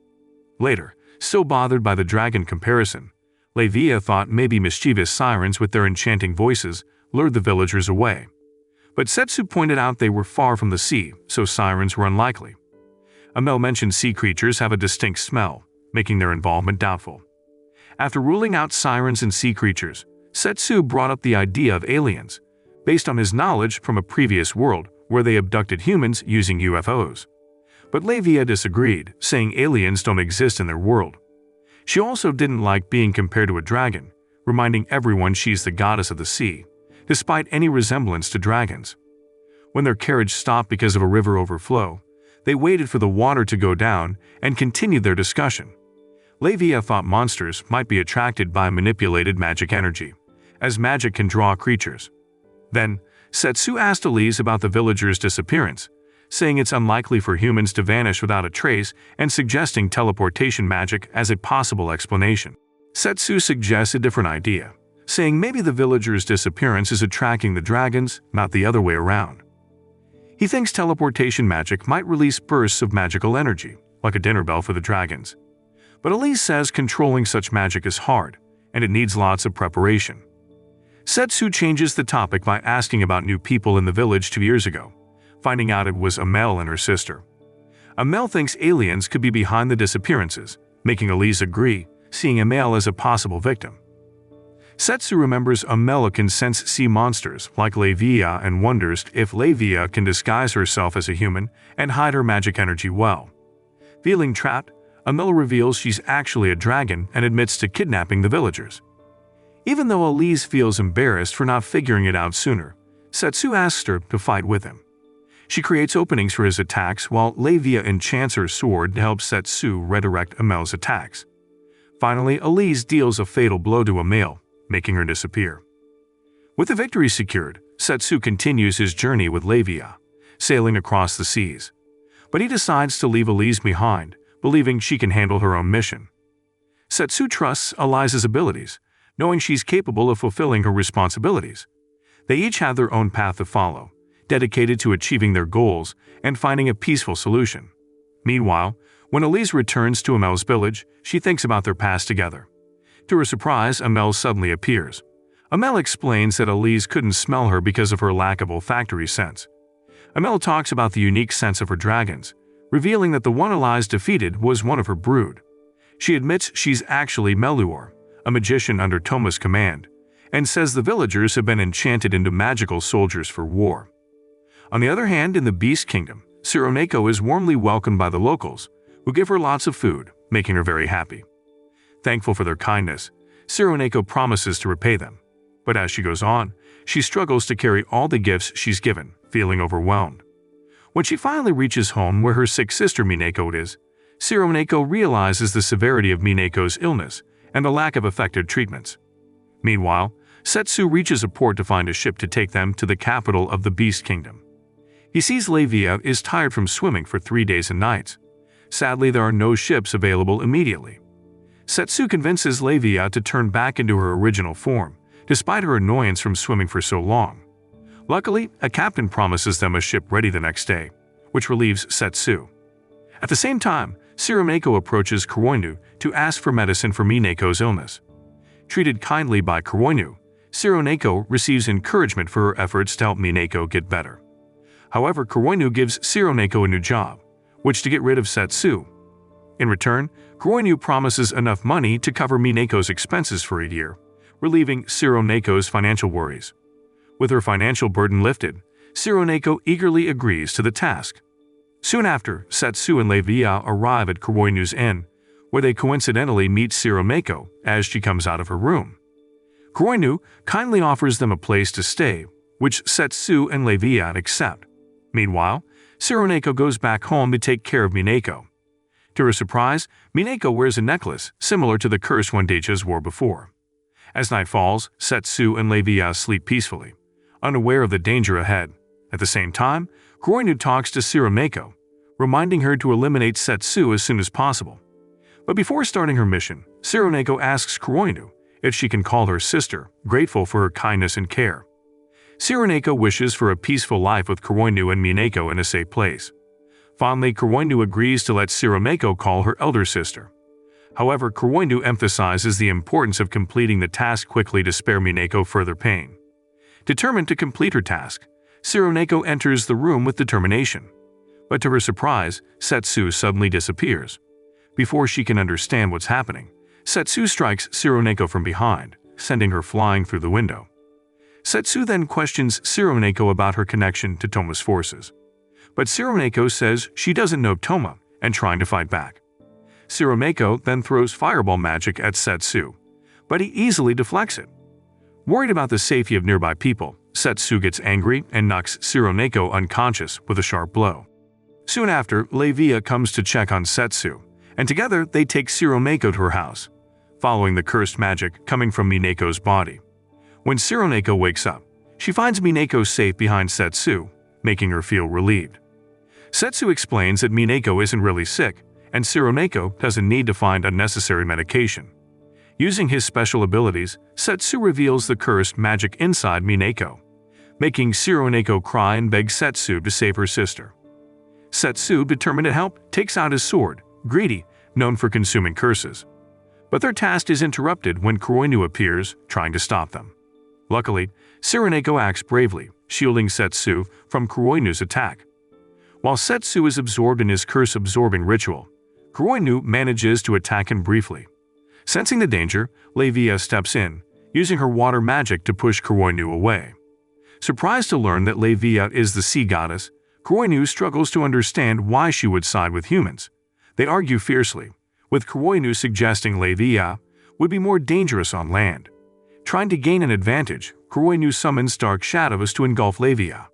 Later, still bothered by the dragon comparison, Levia thought maybe mischievous sirens with their enchanting voices lured the villagers away. But Setsu pointed out they were far from the sea, so sirens were unlikely. Amel mentioned sea creatures have a distinct smell, making their involvement doubtful. After ruling out sirens and sea creatures, Setsu brought up the idea of aliens, based on his knowledge from a previous world where they abducted humans using UFOs. But Levia disagreed, saying aliens don't exist in their world. She also didn't like being compared to a dragon, reminding everyone she's the goddess of the sea, despite any resemblance to dragons. When their carriage stopped because of a river overflow, they waited for the water to go down and continued their discussion. Levia thought monsters might be attracted by manipulated magic energy, as magic can draw creatures. Then, Setsu asked Elise about the villagers' disappearance, saying it's unlikely for humans to vanish without a trace and suggesting teleportation magic as a possible explanation. Setsu suggests a different idea, saying maybe the villagers' disappearance is attracting the dragons, not the other way around. He thinks teleportation magic might release bursts of magical energy, like a dinner bell for the dragons. But Elise says controlling such magic is hard, and it needs lots of preparation. Setsu changes the topic by asking about new people in the village 2 years ago, finding out it was Amel and her sister. Amel thinks aliens could be behind the disappearances, making Elise agree, seeing Amel as a possible victim. Setsu remembers Amel can sense sea monsters like Levia and wonders if Levia can disguise herself as a human and hide her magic energy well. Feeling trapped, Amel reveals she's actually a dragon and admits to kidnapping the villagers. Even though Elise feels embarrassed for not figuring it out sooner, Setsu asks her to fight with him. She creates openings for his attacks while Levia enchants her sword to help Setsu redirect Amel's attacks. Finally, Elise deals a fatal blow to Amel, making her disappear. With the victory secured, Setsu continues his journey with Levia, sailing across the seas. But he decides to leave Elise behind, believing she can handle her own mission. Setsu trusts Elise's abilities, knowing she's capable of fulfilling her responsibilities. They each have their own path to follow, dedicated to achieving their goals and finding a peaceful solution. Meanwhile, when Elise returns to Amel's village, she thinks about their past together. To her surprise, Amel suddenly appears. Amel explains that Elise couldn't smell her because of her lack of olfactory sense. Amel talks about the unique sense of her dragons, revealing that the one Elise defeated was one of her brood. She admits she's actually Meluor, a magician under Toma's command, and says the villagers have been enchanted into magical soldiers for war. On the other hand, in the Beast Kingdom, Sironeko is warmly welcomed by the locals, who give her lots of food, making her very happy. Thankful for their kindness, Sironeko promises to repay them. But as she goes on, she struggles to carry all the gifts she's given, feeling overwhelmed. When she finally reaches home where her sick sister Mineko is, Sironeko realizes the severity of Mineko's illness and the lack of effective treatments. Meanwhile, Setsu reaches a port to find a ship to take them to the capital of the Beast Kingdom. He sees Levia is tired from swimming for 3 days and nights. Sadly, there are no ships available immediately. Setsu convinces Levia to turn back into her original form, despite her annoyance from swimming for so long. Luckily, a captain promises them a ship ready the next day, which relieves Setsu. At the same time, Sironeko approaches Kuroinu to ask for medicine for Mineko's illness. Treated kindly by Kuroinu, Sironeko receives encouragement for her efforts to help Mineko get better. However, Kuroinu gives Sironeko a new job, which to get rid of Setsu. In return, Kuroinu promises enough money to cover Mineko's expenses for a year, relieving Sironeko's financial worries. With her financial burden lifted, Sironeko eagerly agrees to the task. Soon after, Setsu and Levia arrive at Kuroinu's inn, where they coincidentally meet Sironeko as she comes out of her room. Kuroinu kindly offers them a place to stay, which Setsu and Levia accept. Meanwhile, Sironeko goes back home to take care of Mineko. To her surprise, Mineko wears a necklace similar to the cursed one Dejas wore before. As night falls, Setsu and Levia sleep peacefully, unaware of the danger ahead. At the same time, Kuroinu talks to Sironeko, reminding her to eliminate Setsu as soon as possible. But before starting her mission, Sironeko asks Kuroinu if she can call her sister, grateful for her kindness and care. Sironeko wishes for a peaceful life with Kuroinu and Mineko in a safe place. Fondly, Kuroinu agrees to let Sironeko call her elder sister. However, Kuroinu emphasizes the importance of completing the task quickly to spare Mineko further pain. Determined to complete her task, Sironeko enters the room with determination. But to her surprise, Setsu suddenly disappears. Before she can understand what's happening, Setsu strikes Sironeko from behind, sending her flying through the window. Setsu then questions Shironeko about her connection to Toma's forces. But Shironeko says she doesn't know Toma and trying to fight back. Shironeko then throws fireball magic at Setsu, but he easily deflects it. Worried about the safety of nearby people, Setsu gets angry and knocks Shironeko unconscious with a sharp blow. Soon after, Leivia comes to check on Setsu, and together they take Shironeko to her house, following the cursed magic coming from Mineko's body. When Shironeko wakes up, she finds Mineko safe behind Setsu, making her feel relieved. Setsu explains that Mineko isn't really sick, and Shironeko doesn't need to find unnecessary medication. Using his special abilities, Setsu reveals the cursed magic inside Mineko, making Shironeko cry and beg Setsu to save her sister. Setsu, determined to help, takes out his sword, Greedy, known for consuming curses. But their task is interrupted when Kuroinu appears, trying to stop them. Luckily, Shironeko acts bravely, shielding Setsu from Kuroinu's attack. While Setsu is absorbed in his curse-absorbing ritual, Kuroinu manages to attack him briefly. Sensing the danger, Leivia steps in, using her water magic to push Kuroinu away. Surprised to learn that Leivia is the sea goddess, Kuroinu struggles to understand why she would side with humans. They argue fiercely, with Kuroinu suggesting Leivia would be more dangerous on land. Trying to gain an advantage, Kuroinu summons dark shadows to engulf Leivia.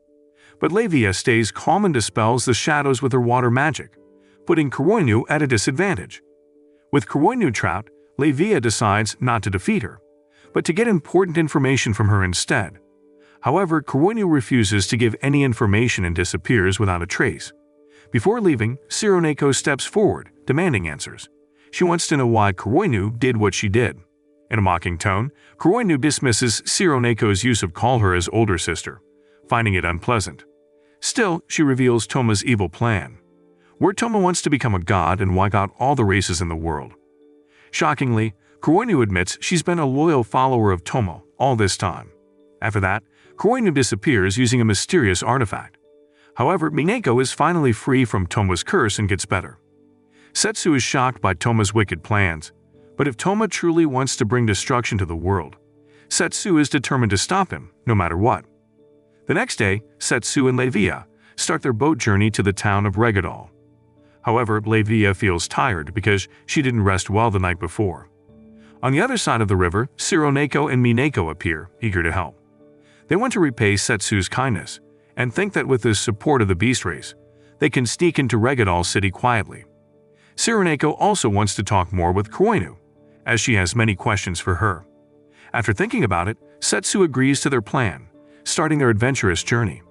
But Leivia stays calm and dispels the shadows with her water magic, putting Kuroinu at a disadvantage. With Kuroinu trapped, Leivia decides not to defeat her, but to get important information from her instead. However, Kuroinu refuses to give any information and disappears without a trace. Before leaving, Shironeko steps forward, demanding answers. She wants to know why Kuroinu did what she did. In a mocking tone, Kuroinu dismisses Shironeko's use of call her as older sister, finding it unpleasant. Still, she reveals Toma's evil plan, where Toma wants to become a god and wipe out all the races in the world. Shockingly, Kuroinu admits she's been a loyal follower of Toma all this time. After that, Kuroinu disappears using a mysterious artifact. However, Mineko is finally free from Toma's curse and gets better. Setsu is shocked by Toma's wicked plans, but if Toma truly wants to bring destruction to the world, Setsu is determined to stop him, no matter what. The next day, Setsu and Leivia start their boat journey to the town of Regadal. However, Leivia feels tired because she didn't rest well the night before. On the other side of the river, Shironeko and Mineko appear, eager to help. They want to repay Setsu's kindness, and think that with the support of the beast race, they can sneak into Regadal City quietly. Shironeko also wants to talk more with Kuroinu, as she has many questions for her. After thinking about it, Setsu agrees to their plan, starting their adventurous journey.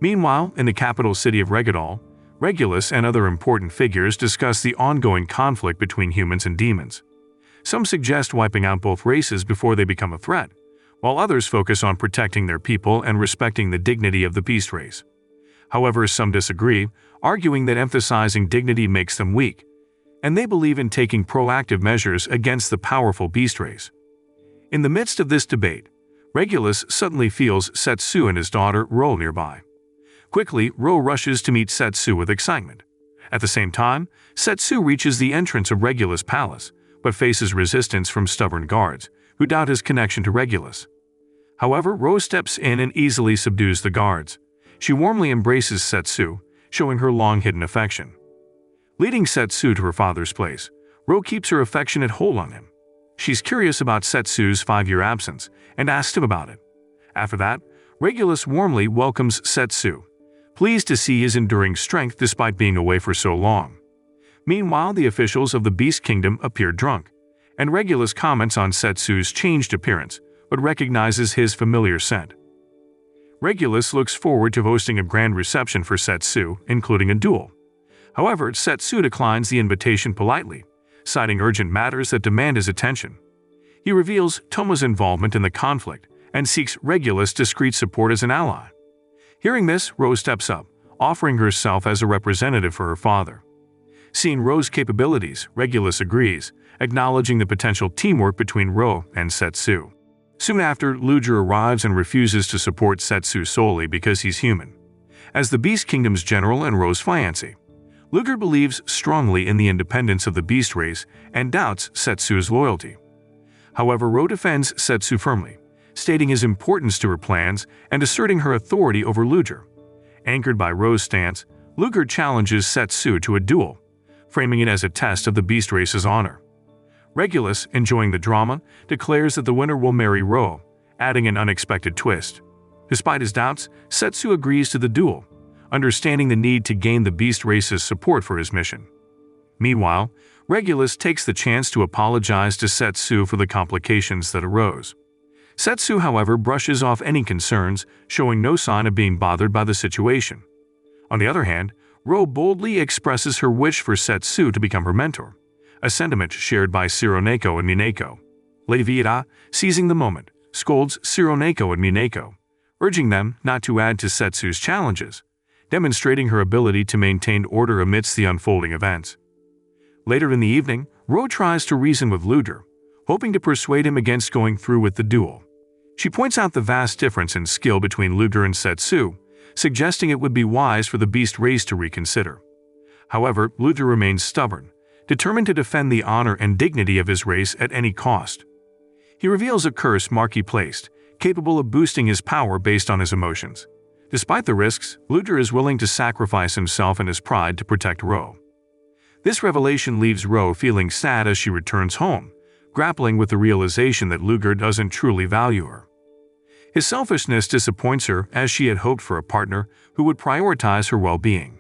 Meanwhile, in the capital city of Regadal, Regulus and other important figures discuss the ongoing conflict between humans and demons. Some suggest wiping out both races before they become a threat, while others focus on protecting their people and respecting the dignity of the beast race. However, some disagree, arguing that emphasizing dignity makes them weak, and they believe in taking proactive measures against the powerful beast race. In the midst of this debate, Regulus suddenly feels Setsu and his daughter Ro nearby. Quickly, Ro rushes to meet Setsu with excitement. At the same time, Setsu reaches the entrance of Regulus' palace, but faces resistance from stubborn guards, who doubt his connection to Regulus. However, Ro steps in and easily subdues the guards. She warmly embraces Setsu, showing her long-hidden affection. Leading Setsu to her father's place, Ro keeps her affectionate hold on him. She's curious about Setsu's 5-year absence and asks him about it. After that, Regulus warmly welcomes Setsu, pleased to see his enduring strength despite being away for so long. Meanwhile, the officials of the Beast Kingdom appear drunk, and Regulus comments on Setsu's changed appearance, but recognizes his familiar scent. Regulus looks forward to hosting a grand reception for Setsu, including a duel. However, Setsu declines the invitation politely, citing urgent matters that demand his attention. He reveals Toma's involvement in the conflict and seeks Regulus' discreet support as an ally. Hearing this, Ro steps up, offering herself as a representative for her father. Seeing Ro's capabilities, Regulus agrees, acknowledging the potential teamwork between Ro and Setsu. Soon after, Luger arrives and refuses to support Setsu solely because he's human. As the Beast Kingdom's general and Ro's fiancé, Luger believes strongly in the independence of the beast race and doubts Setsu's loyalty. However, Ro defends Setsu firmly, stating his importance to her plans and asserting her authority over Luger. Anchored by Ro's stance, Luger challenges Setsu to a duel, framing it as a test of the beast race's honor. Regulus, enjoying the drama, declares that the winner will marry Ro, adding an unexpected twist. Despite his doubts, Setsu agrees to the duel, understanding the need to gain the beast race's support for his mission. Meanwhile, Regulus takes the chance to apologize to Setsu for the complications that arose. Setsu, however, brushes off any concerns, showing no sign of being bothered by the situation. On the other hand, Ro boldly expresses her wish for Setsu to become her mentor, a sentiment shared by Shironeko and Mineko. Leviera, seizing the moment, scolds Shironeko and Mineko, urging them not to add to Setsu's challenges, demonstrating her ability to maintain order amidst the unfolding events. Later in the evening, Ro tries to reason with Luger, hoping to persuade him against going through with the duel. She points out the vast difference in skill between Luger and Setsu, suggesting it would be wise for the beast race to reconsider. However, Luger remains stubborn, determined to defend the honor and dignity of his race at any cost. He reveals a curse mark he placed, capable of boosting his power based on his emotions. Despite the risks, Luger is willing to sacrifice himself and his pride to protect Ro. This revelation leaves Ro feeling sad as she returns home, grappling with the realization that Luger doesn't truly value her. His selfishness disappoints her as she had hoped for a partner who would prioritize her well-being.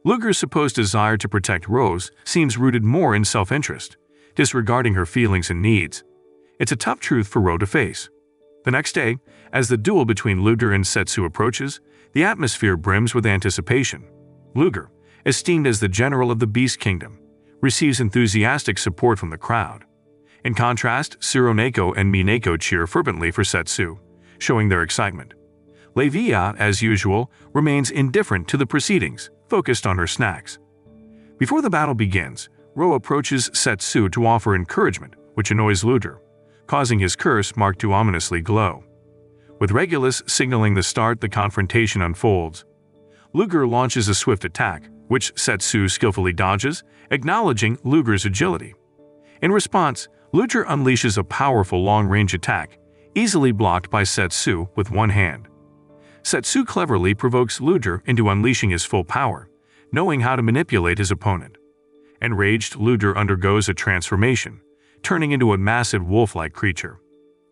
Luger's supposed desire to protect Rose seems rooted more in self-interest, disregarding her feelings and needs. It's a tough truth for Ro to face. The next day, as the duel between Luger and Setsu approaches, the atmosphere brims with anticipation. Luger, esteemed as the general of the Beast Kingdom, receives enthusiastic support from the crowd. In contrast, Shironeko and Mineko cheer fervently for Setsu, showing their excitement. Leviera, as usual, remains indifferent to the proceedings, focused on her snacks. Before the battle begins, Ro approaches Setsu to offer encouragement, which annoys Luger, causing his curse mark to ominously glow. With Regulus signaling the start, the confrontation unfolds. Luger launches a swift attack, which Setsu skillfully dodges, acknowledging Luger's agility. In response, Luger unleashes a powerful long-range attack, easily blocked by Setsu with one hand. Setsu cleverly provokes Luger into unleashing his full power, knowing how to manipulate his opponent. Enraged, Luger undergoes a transformation, turning into a massive wolf-like creature.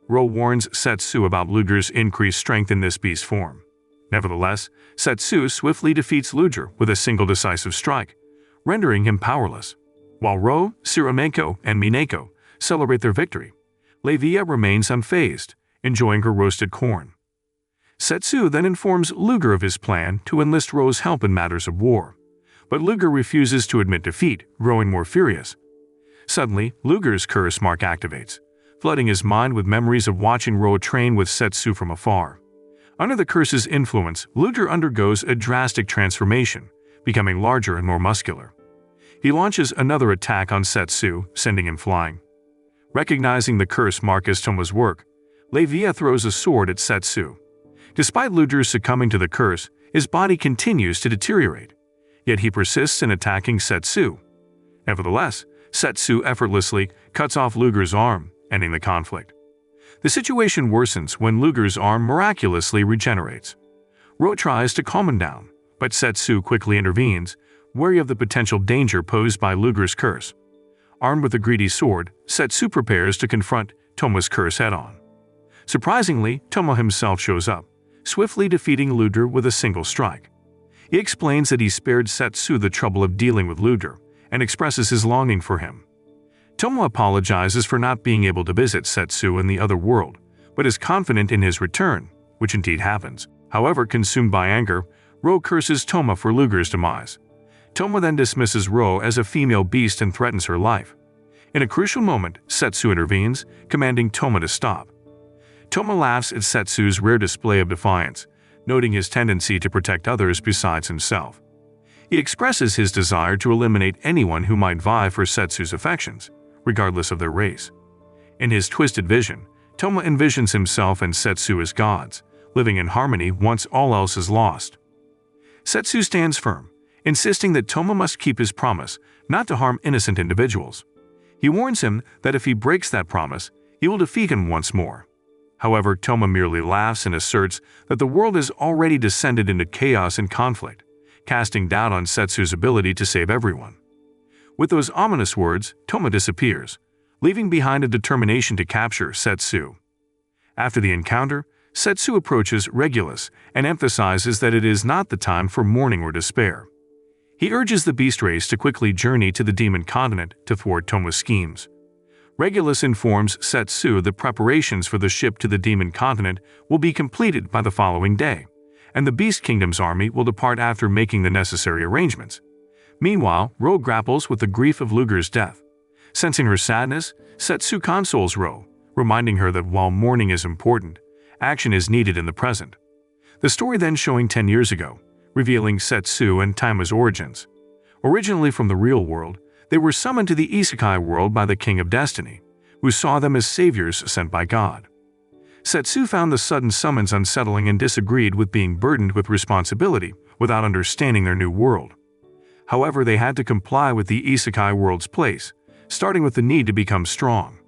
Ro warns Setsu about Luger's increased strength in this beast form. Nevertheless, Setsu swiftly defeats Luger with a single decisive strike, rendering him powerless. While Ro, Shironeko, and Mineko celebrate their victory, Leviera remains unfazed, enjoying her roasted corn. Setsu then informs Luger of his plan to enlist Ro's help in matters of war, but Luger refuses to admit defeat, growing more furious. Suddenly, Luger's curse mark activates, flooding his mind with memories of watching Ro train with Setsu from afar. Under the curse's influence, Luger undergoes a drastic transformation, becoming larger and more muscular. He launches another attack on Setsu, sending him flying. Recognizing the curse mark as Toma's work, Leviera throws a sword at Setsu. Despite Luger succumbing to the curse, his body continues to deteriorate, yet he persists in attacking Setsu. Nevertheless, Setsu effortlessly cuts off Luger's arm, ending the conflict. The situation worsens when Luger's arm miraculously regenerates. Ro tries to calm him down, but Setsu quickly intervenes, wary of the potential danger posed by Luger's curse. Armed with a greedy sword, Setsu prepares to confront Toma's curse head-on. Surprisingly, Toma himself shows up, swiftly defeating Luger with a single strike. He explains that he spared Setsu the trouble of dealing with Luger and expresses his longing for him. Toma apologizes for not being able to visit Setsu in the other world, but is confident in his return, which indeed happens. However, consumed by anger, Ro curses Toma for Luger's demise. Toma then dismisses Ro as a female beast and threatens her life. In a crucial moment, Setsu intervenes, commanding Toma to stop. Toma laughs at Setsu's rare display of defiance, noting his tendency to protect others besides himself. He expresses his desire to eliminate anyone who might vie for Setsu's affections, regardless of their race. In his twisted vision, Toma envisions himself and Setsu as gods, living in harmony once all else is lost. Setsu stands firm, insisting that Toma must keep his promise not to harm innocent individuals. He warns him that if he breaks that promise, he will defeat him once more. However, Toma merely laughs and asserts that the world has already descended into chaos and conflict, casting doubt on Setsu's ability to save everyone. With those ominous words, Toma disappears, leaving behind a determination to capture Setsu. After the encounter, Setsu approaches Regulus and emphasizes that it is not the time for mourning or despair. He urges the beast race to quickly journey to the demon continent to thwart Toma's schemes. Regulus informs Setsu that preparations for the ship to the demon continent will be completed by the following day, and the Beast Kingdom's army will depart after making the necessary arrangements. Meanwhile, Ro grapples with the grief of Luger's death. Sensing her sadness, Setsu consoles Ro, reminding her that while mourning is important, action is needed in the present. The story then showing 10 years ago, revealing Setsu and Taima's origins. Originally from the real world, they were summoned to the Isekai world by the King of Destiny, who saw them as saviors sent by God. Setsu found the sudden summons unsettling and disagreed with being burdened with responsibility without understanding their new world. However, they had to comply with the Isekai world's place, starting with the need to become strong.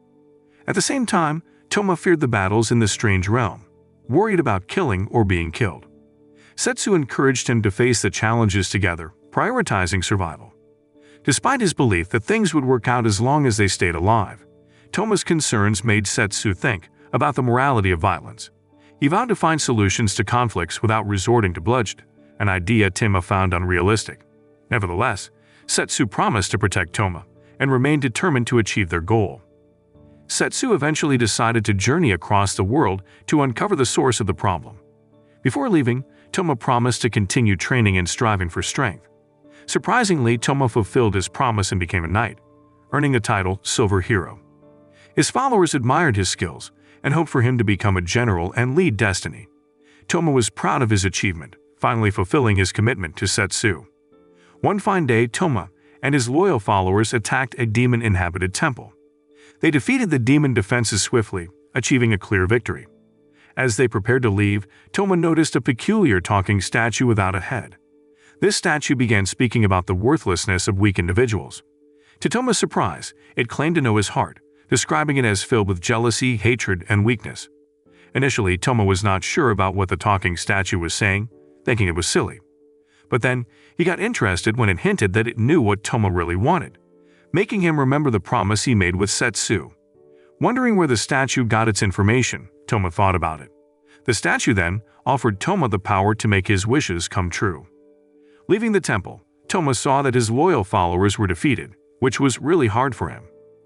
At the same time, Toma feared the battles in this strange realm, worried about killing or being killed. Setsu encouraged him to face the challenges together, prioritizing survival. Despite his belief that things would work out as long as they stayed alive, Toma's concerns made Setsu think about the morality of violence. He vowed to find solutions to conflicts without resorting to bloodshed, an idea Toma found unrealistic. Nevertheless, Setsu promised to protect Toma and remained determined to achieve their goal. Setsu eventually decided to journey across the world to uncover the source of the problem. Before leaving, Toma promised to continue training and striving for strength. Surprisingly, Toma fulfilled his promise and became a knight, earning the title Silver Hero. His followers admired his skills and hoped for him to become a general and lead Destiny. Toma was proud of his achievement, finally fulfilling his commitment to Setsu. One fine day, Toma and his loyal followers attacked a demon-inhabited temple. They defeated the demon defenses swiftly, achieving a clear victory. As they prepared to leave, Toma noticed a peculiar talking statue without a head. This statue began speaking about the worthlessness of weak individuals. To Toma's surprise, it claimed to know his heart, describing it as filled with jealousy, hatred, and weakness. Initially, Toma was not sure about what the talking statue was saying, thinking it was silly. But then, he got interested when it hinted that it knew what Toma really wanted, making him remember the promise he made with Setsu. Wondering where the statue got its information, Toma thought about it. The statue then offered Toma the power to make his wishes come true. Leaving the temple, Toma saw that his loyal followers were defeated, which was really hard for him.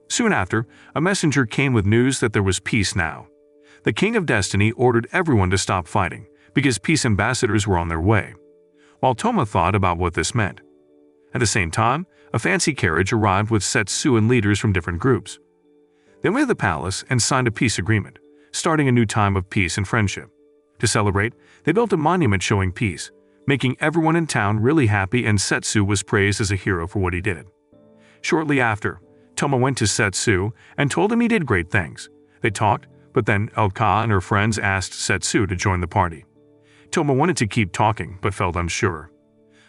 Soon after, a messenger came with news that there was peace now. The King of Destiny ordered everyone to stop fighting, because peace ambassadors were on their way. While Toma thought about what this meant. At the same time, a fancy carriage arrived with Setsu and leaders from different groups. They went to the palace and signed a peace agreement, starting a new time of peace and friendship. To celebrate, they built a monument showing peace, making everyone in town really happy, and Setsu was praised as a hero for what he did. Shortly after, Toma went to Setsu and told him he did great things. They talked, but then Elka and her friends asked Setsu to join the party. Toma wanted to keep talking but felt unsure.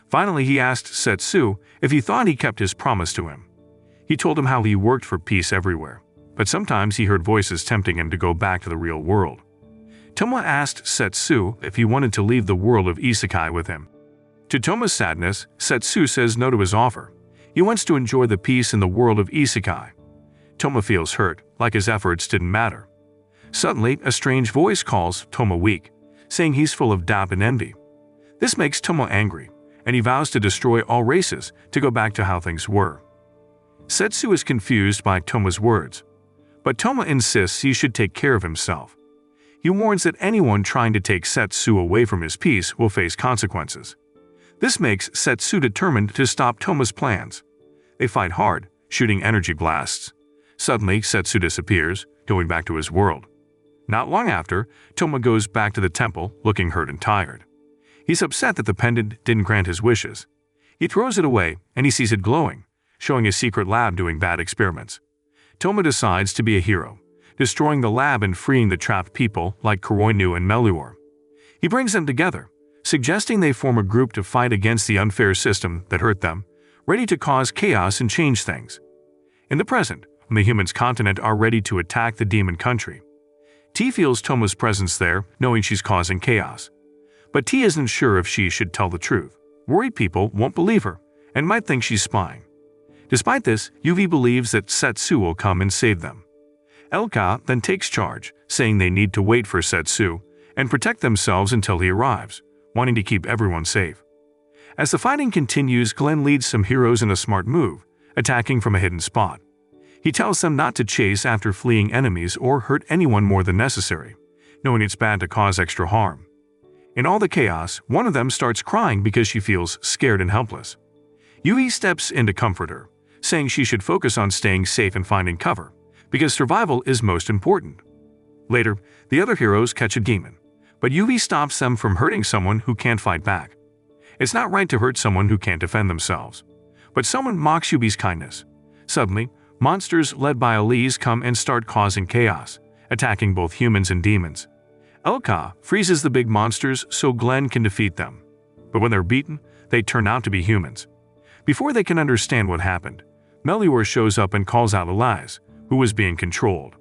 Finally, he asked Setsu if he thought he kept his promise to him. He told him how he worked for peace everywhere, but sometimes he heard voices tempting him to go back to the real world. Toma asked Setsu if he wanted to leave the world of Isekai with him. To Toma's sadness, Setsu says no to his offer. He wants to enjoy the peace in the world of Isekai. Toma feels hurt, like his efforts didn't matter. Suddenly, a strange voice calls Toma weak, saying he's full of doubt and envy. This makes Toma angry, and he vows to destroy all races to go back to how things were. Setsu is confused by Toma's words, but Toma insists he should take care of himself. He warns that anyone trying to take Setsu away from his peace will face consequences. This makes Setsu determined to stop Toma's plans. They fight hard, shooting energy blasts. Suddenly, Setsu disappears, going back to his world. Not long after, Toma goes back to the temple, looking hurt and tired. He's upset that the pendant didn't grant his wishes. He throws it away, and he sees it glowing, showing a secret lab doing bad experiments. Toma decides to be a hero, destroying the lab and freeing the trapped people like Kuroinu and Meluor. He brings them together, suggesting they form a group to fight against the unfair system that hurt them, ready to cause chaos and change things. In the present, when the humans' continent are ready to attack the demon country, T feels Toma's presence there, knowing she's causing chaos. But T isn't sure if she should tell the truth. Worried people won't believe her and might think she's spying. Despite this, Yuvi believes that Setsu will come and save them. Elka then takes charge, saying they need to wait for Setsu and protect themselves until he arrives, wanting to keep everyone safe. As the fighting continues, Glenn leads some heroes in a smart move, attacking from a hidden spot. He tells them not to chase after fleeing enemies or hurt anyone more than necessary, knowing it's bad to cause extra harm. In all the chaos, one of them starts crying because she feels scared and helpless. Yui steps in to comfort her, saying she should focus on staying safe and finding cover, because survival is most important. Later, the other heroes catch a demon, but Yui stops them from hurting someone who can't fight back. It's not right to hurt someone who can't defend themselves. But someone mocks Yui's kindness. Suddenly, monsters led by Elise come and start causing chaos, attacking both humans and demons. Elka freezes the big monsters so Glenn can defeat them. But when they're beaten, they turn out to be humans. Before they can understand what happened, Melior shows up and calls out Elise, who was being controlled.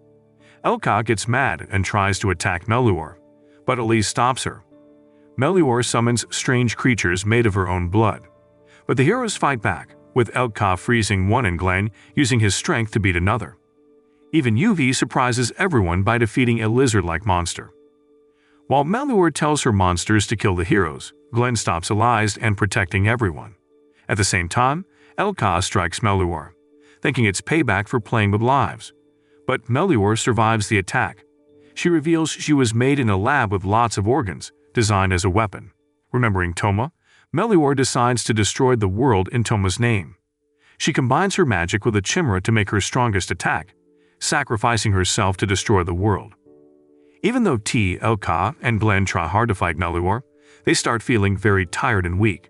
Elka gets mad and tries to attack Melior, but Elise stops her. Melior summons strange creatures made of her own blood. But the heroes fight back, with Elka freezing one and Glenn using his strength to beat another. Even Yuvi surprises everyone by defeating a lizard-like monster. While Melior tells her monsters to kill the heroes, Glenn stops Elise and protecting everyone. At the same time, Elka strikes Melior, thinking it's payback for playing with lives. But Melior survives the attack. She reveals she was made in a lab with lots of organs, designed as a weapon. Remembering Toma, Melior decides to destroy the world in Toma's name. She combines her magic with a chimera to make her strongest attack, sacrificing herself to destroy the world. Even though T, Elka, and Glenn try hard to fight Melior, they start feeling very tired and weak.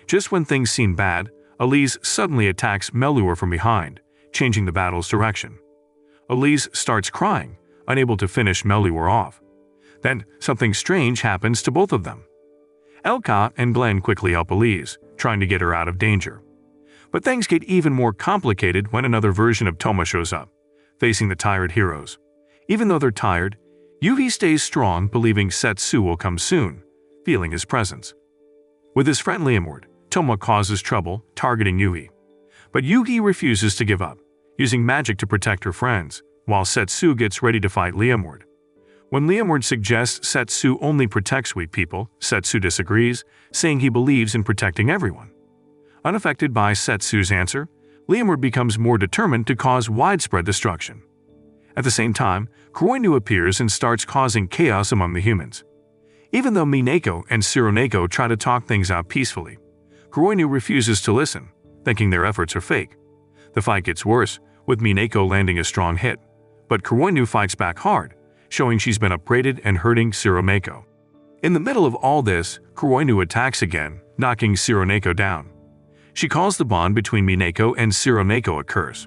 Just when things seem bad, Elise suddenly attacks Melior from behind, changing the battle's direction. Elise starts crying, unable to finish Melior off. Then, something strange happens to both of them. Elka and Glenn quickly help Elise, trying to get her out of danger. But things get even more complicated when another version of Toma shows up, facing the tired heroes. Even though they're tired, Yuvi stays strong, believing Setsu will come soon, feeling his presence. With his friend Liamord, Toma causes trouble, targeting Yuvi. But Yugi refuses to give up, using magic to protect her friends, while Setsu gets ready to fight Liamord. When Liamord suggests Setsu only protects weak people, Setsu disagrees, saying he believes in protecting everyone. Unaffected by Setsu's answer, Liamord becomes more determined to cause widespread destruction. At the same time, Kuroinu appears and starts causing chaos among the humans. Even though Mineko and Shironeko try to talk things out peacefully, Kuroinu refuses to listen, thinking their efforts are fake. The fight gets worse, with Mineko landing a strong hit, but Kuroinu fights back hard, showing she's been upgraded and hurting Shironeko. In the middle of all this, Kuroinu attacks again, knocking Shironeko down. She calls the bond between Mineko and Shironeko a curse.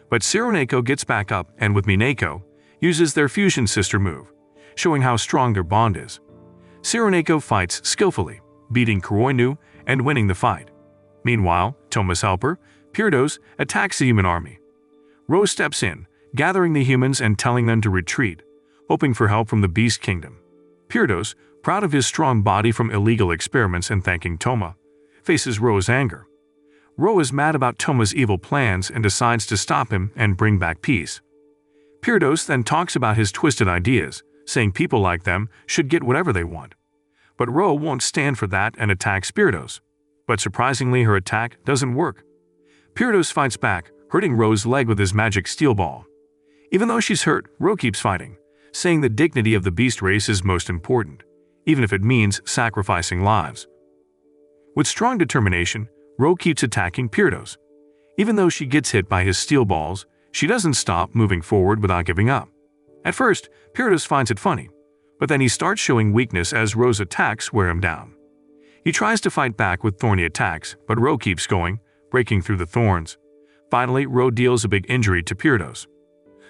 But Shironeko gets back up and with Mineko, uses their fusion sister move, showing how strong their bond is. Shironeko fights skillfully, beating Kuroinu and winning the fight. Meanwhile, Toma's helper, Pirdos, attacks the human army. Rose steps in, gathering the humans and telling them to retreat, hoping for help from the Beast Kingdom. Pirdos, proud of his strong body from illegal experiments and thanking Toma, faces Ro's anger. Ro is mad about Toma's evil plans and decides to stop him and bring back peace. Pirdos then talks about his twisted ideas, saying people like them should get whatever they want. But Ro won't stand for that and attacks Pirdos. But surprisingly, her attack doesn't work. Pirdos fights back, hurting Ro's leg with his magic steel ball. Even though she's hurt, Ro keeps fighting, saying the dignity of the beast race is most important, even if it means sacrificing lives. With strong determination, Ro keeps attacking Pirdos. Even though she gets hit by his steel balls, she doesn't stop moving forward without giving up. At first, Pirdos finds it funny, but then he starts showing weakness as Ro's attacks wear him down. He tries to fight back with thorny attacks, but Ro keeps going, breaking through the thorns. Finally, Ro deals a big injury to Pirdos.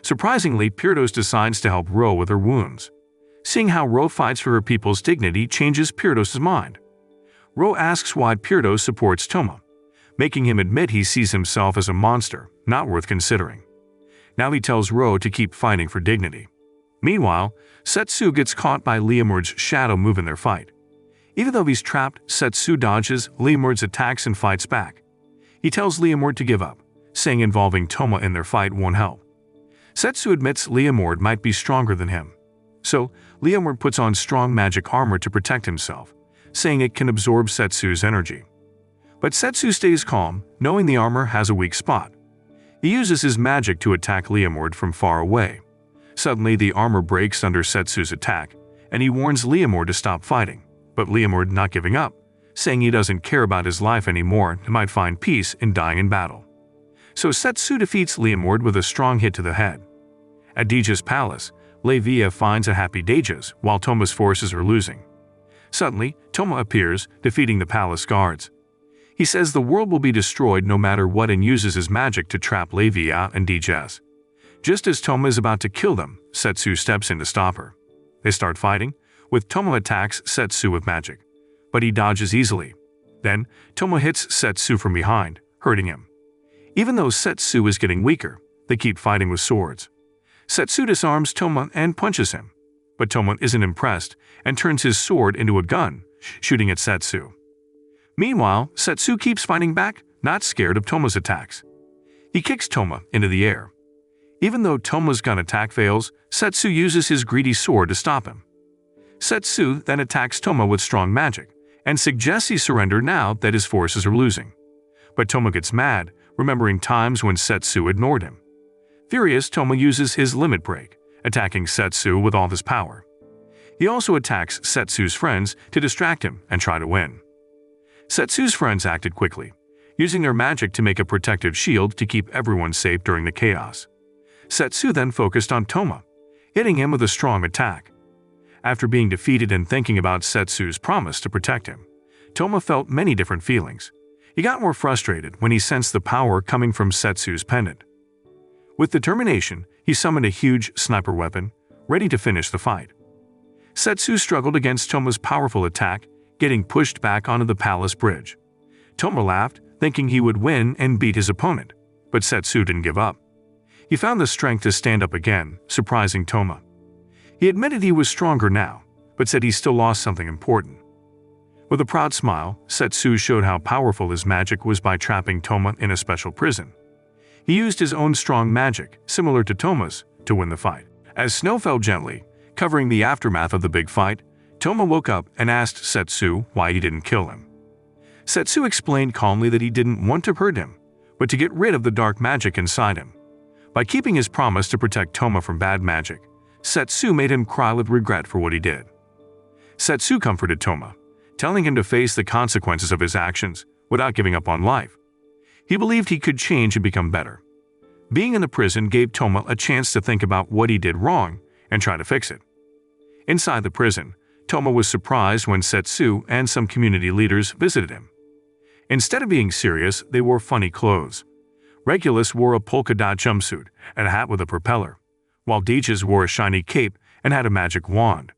Surprisingly, Pirdos decides to help Ro with her wounds. Seeing how Ro fights for her people's dignity changes Pirdos' mind. Ro asks why Pirdos supports Toma, making him admit he sees himself as a monster, not worth considering. Now he tells Ro to keep fighting for dignity. Meanwhile, Setsu gets caught by Leomord's shadow move in their fight. Even though he's trapped, Setsu dodges Leomord's attacks and fights back. He tells Leomord to give up, saying involving Toma in their fight won't help. Setsu admits Leomord might be stronger than him. So, Leomord puts on strong magic armor to protect himself, saying it can absorb Setsu's energy. But Setsu stays calm, knowing the armor has a weak spot. He uses his magic to attack Leomord from far away. Suddenly, the armor breaks under Setsu's attack, and he warns Leomord to stop fighting, but Leomord not giving up, saying he doesn't care about his life anymore and might find peace in dying in battle. So Setsu defeats Leomord with a strong hit to the head. At Deja's palace, Levia finds a happy Dejas while Toma's forces are losing. Suddenly, Toma appears, defeating the palace guards. He says the world will be destroyed no matter what and uses his magic to trap Levia and Dejas. Just as Toma is about to kill them, Setsu steps in to stop her. They start fighting, with Toma attacks Setsu with magic, but he dodges easily. Then, Toma hits Setsu from behind, hurting him. Even though Setsu is getting weaker, they keep fighting with swords. Setsu disarms Toma and punches him, but Toma isn't impressed and turns his sword into a gun, shooting at Setsu. Meanwhile, Setsu keeps fighting back, not scared of Toma's attacks. He kicks Toma into the air. Even though Toma's gun attack fails, Setsu uses his greedy sword to stop him. Setsu then attacks Toma with strong magic and suggests he surrender now that his forces are losing. But Toma gets mad, remembering times when Setsu ignored him. Furious, Toma uses his limit break, attacking Setsu with all his power. He also attacks Setsu's friends to distract him and try to win. Setsu's friends acted quickly, using their magic to make a protective shield to keep everyone safe during the chaos. Setsu then focused on Toma, hitting him with a strong attack. After being defeated and thinking about Setsu's promise to protect him, Toma felt many different feelings. He got more frustrated when he sensed the power coming from Setsu's pendant. With determination, he summoned a huge sniper weapon, ready to finish the fight. Setsu struggled against Toma's powerful attack, getting pushed back onto the palace bridge. Toma laughed, thinking he would win and beat his opponent, but Setsu didn't give up. He found the strength to stand up again, surprising Toma. He admitted he was stronger now, but said he still lost something important. With a proud smile, Setsu showed how powerful his magic was by trapping Toma in a special prison. He used his own strong magic, similar to Toma's, to win the fight. As snow fell gently, covering the aftermath of the big fight, Toma woke up and asked Setsu why he didn't kill him. Setsu explained calmly that he didn't want to hurt him, but to get rid of the dark magic inside him. By keeping his promise to protect Toma from bad magic, Setsu made him cry with regret for what he did. Setsu comforted Toma, telling him to face the consequences of his actions without giving up on life. He believed he could change and become better. Being in the prison gave Toma a chance to think about what he did wrong and try to fix it. Inside the prison, Toma was surprised when Setsu and some community leaders visited him. Instead of being serious, they wore funny clothes. Regulus wore a polka-dot jumpsuit and a hat with a propeller, while Dejas wore a shiny cape and had a magic wand.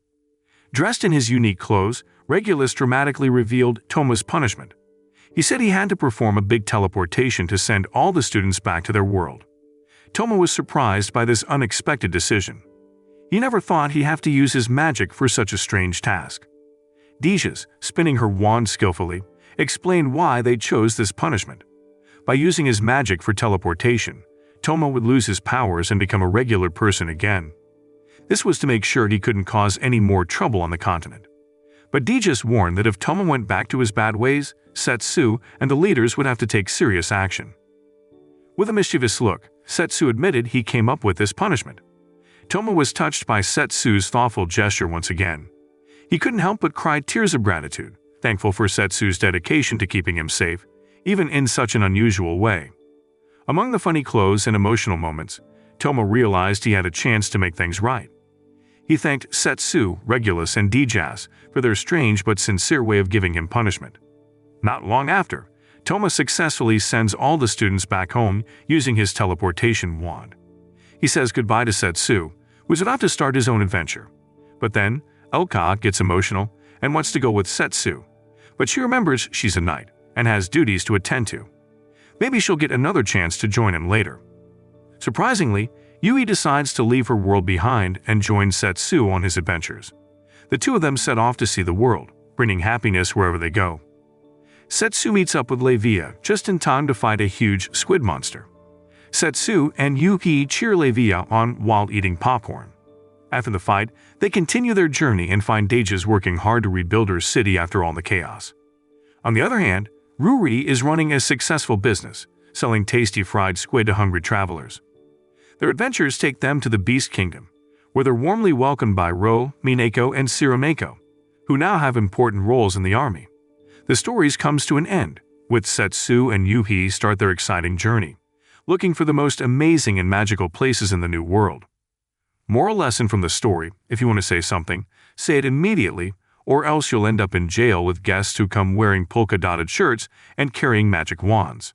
Dressed in his unique clothes, Regulus dramatically revealed Toma's punishment. He said he had to perform a big teleportation to send all the students back to their world. Toma was surprised by this unexpected decision. He never thought he'd have to use his magic for such a strange task. Dejas, spinning her wand skillfully, explained why they chose this punishment. By using his magic for teleportation, Toma would lose his powers and become a regular person again. This was to make sure he couldn't cause any more trouble on the continent. But Dejas warned that if Toma went back to his bad ways, Setsu and the leaders would have to take serious action. With a mischievous look, Setsu admitted he came up with this punishment. Toma was touched by Setsu's thoughtful gesture once again. He couldn't help but cry tears of gratitude, thankful for Setsu's dedication to keeping him safe, even in such an unusual way. Among the funny clothes and emotional moments, Toma realized he had a chance to make things right. He thanked Setsu, Regulus, and Dejas for their strange but sincere way of giving him punishment. Not long after, Toma successfully sends all the students back home using his teleportation wand. He says goodbye to Setsu, who's about to start his own adventure. But then, Elka gets emotional and wants to go with Setsu, but she remembers she's a knight and has duties to attend to. Maybe she'll get another chance to join him later. Surprisingly, Yui decides to leave her world behind and join Setsu on his adventures. The two of them set off to see the world, bringing happiness wherever they go. Setsu meets up with Levia just in time to fight a huge squid monster. Setsu and Yuki cheer Levia on while eating popcorn. After the fight, they continue their journey and find Dages working hard to rebuild her city after all the chaos. On the other hand, Ruri is running a successful business, selling tasty fried squid to hungry travelers. Their adventures take them to the Beast Kingdom, where they're warmly welcomed by Ro, Mineko, and Sirameko, who now have important roles in the army. The story comes to an end, with Setsu and Yuhi start their exciting journey, looking for the most amazing and magical places in the new world. Moral lesson from the story: if you want to say something, say it immediately, or else you'll end up in jail with guests who come wearing polka-dotted shirts and carrying magic wands.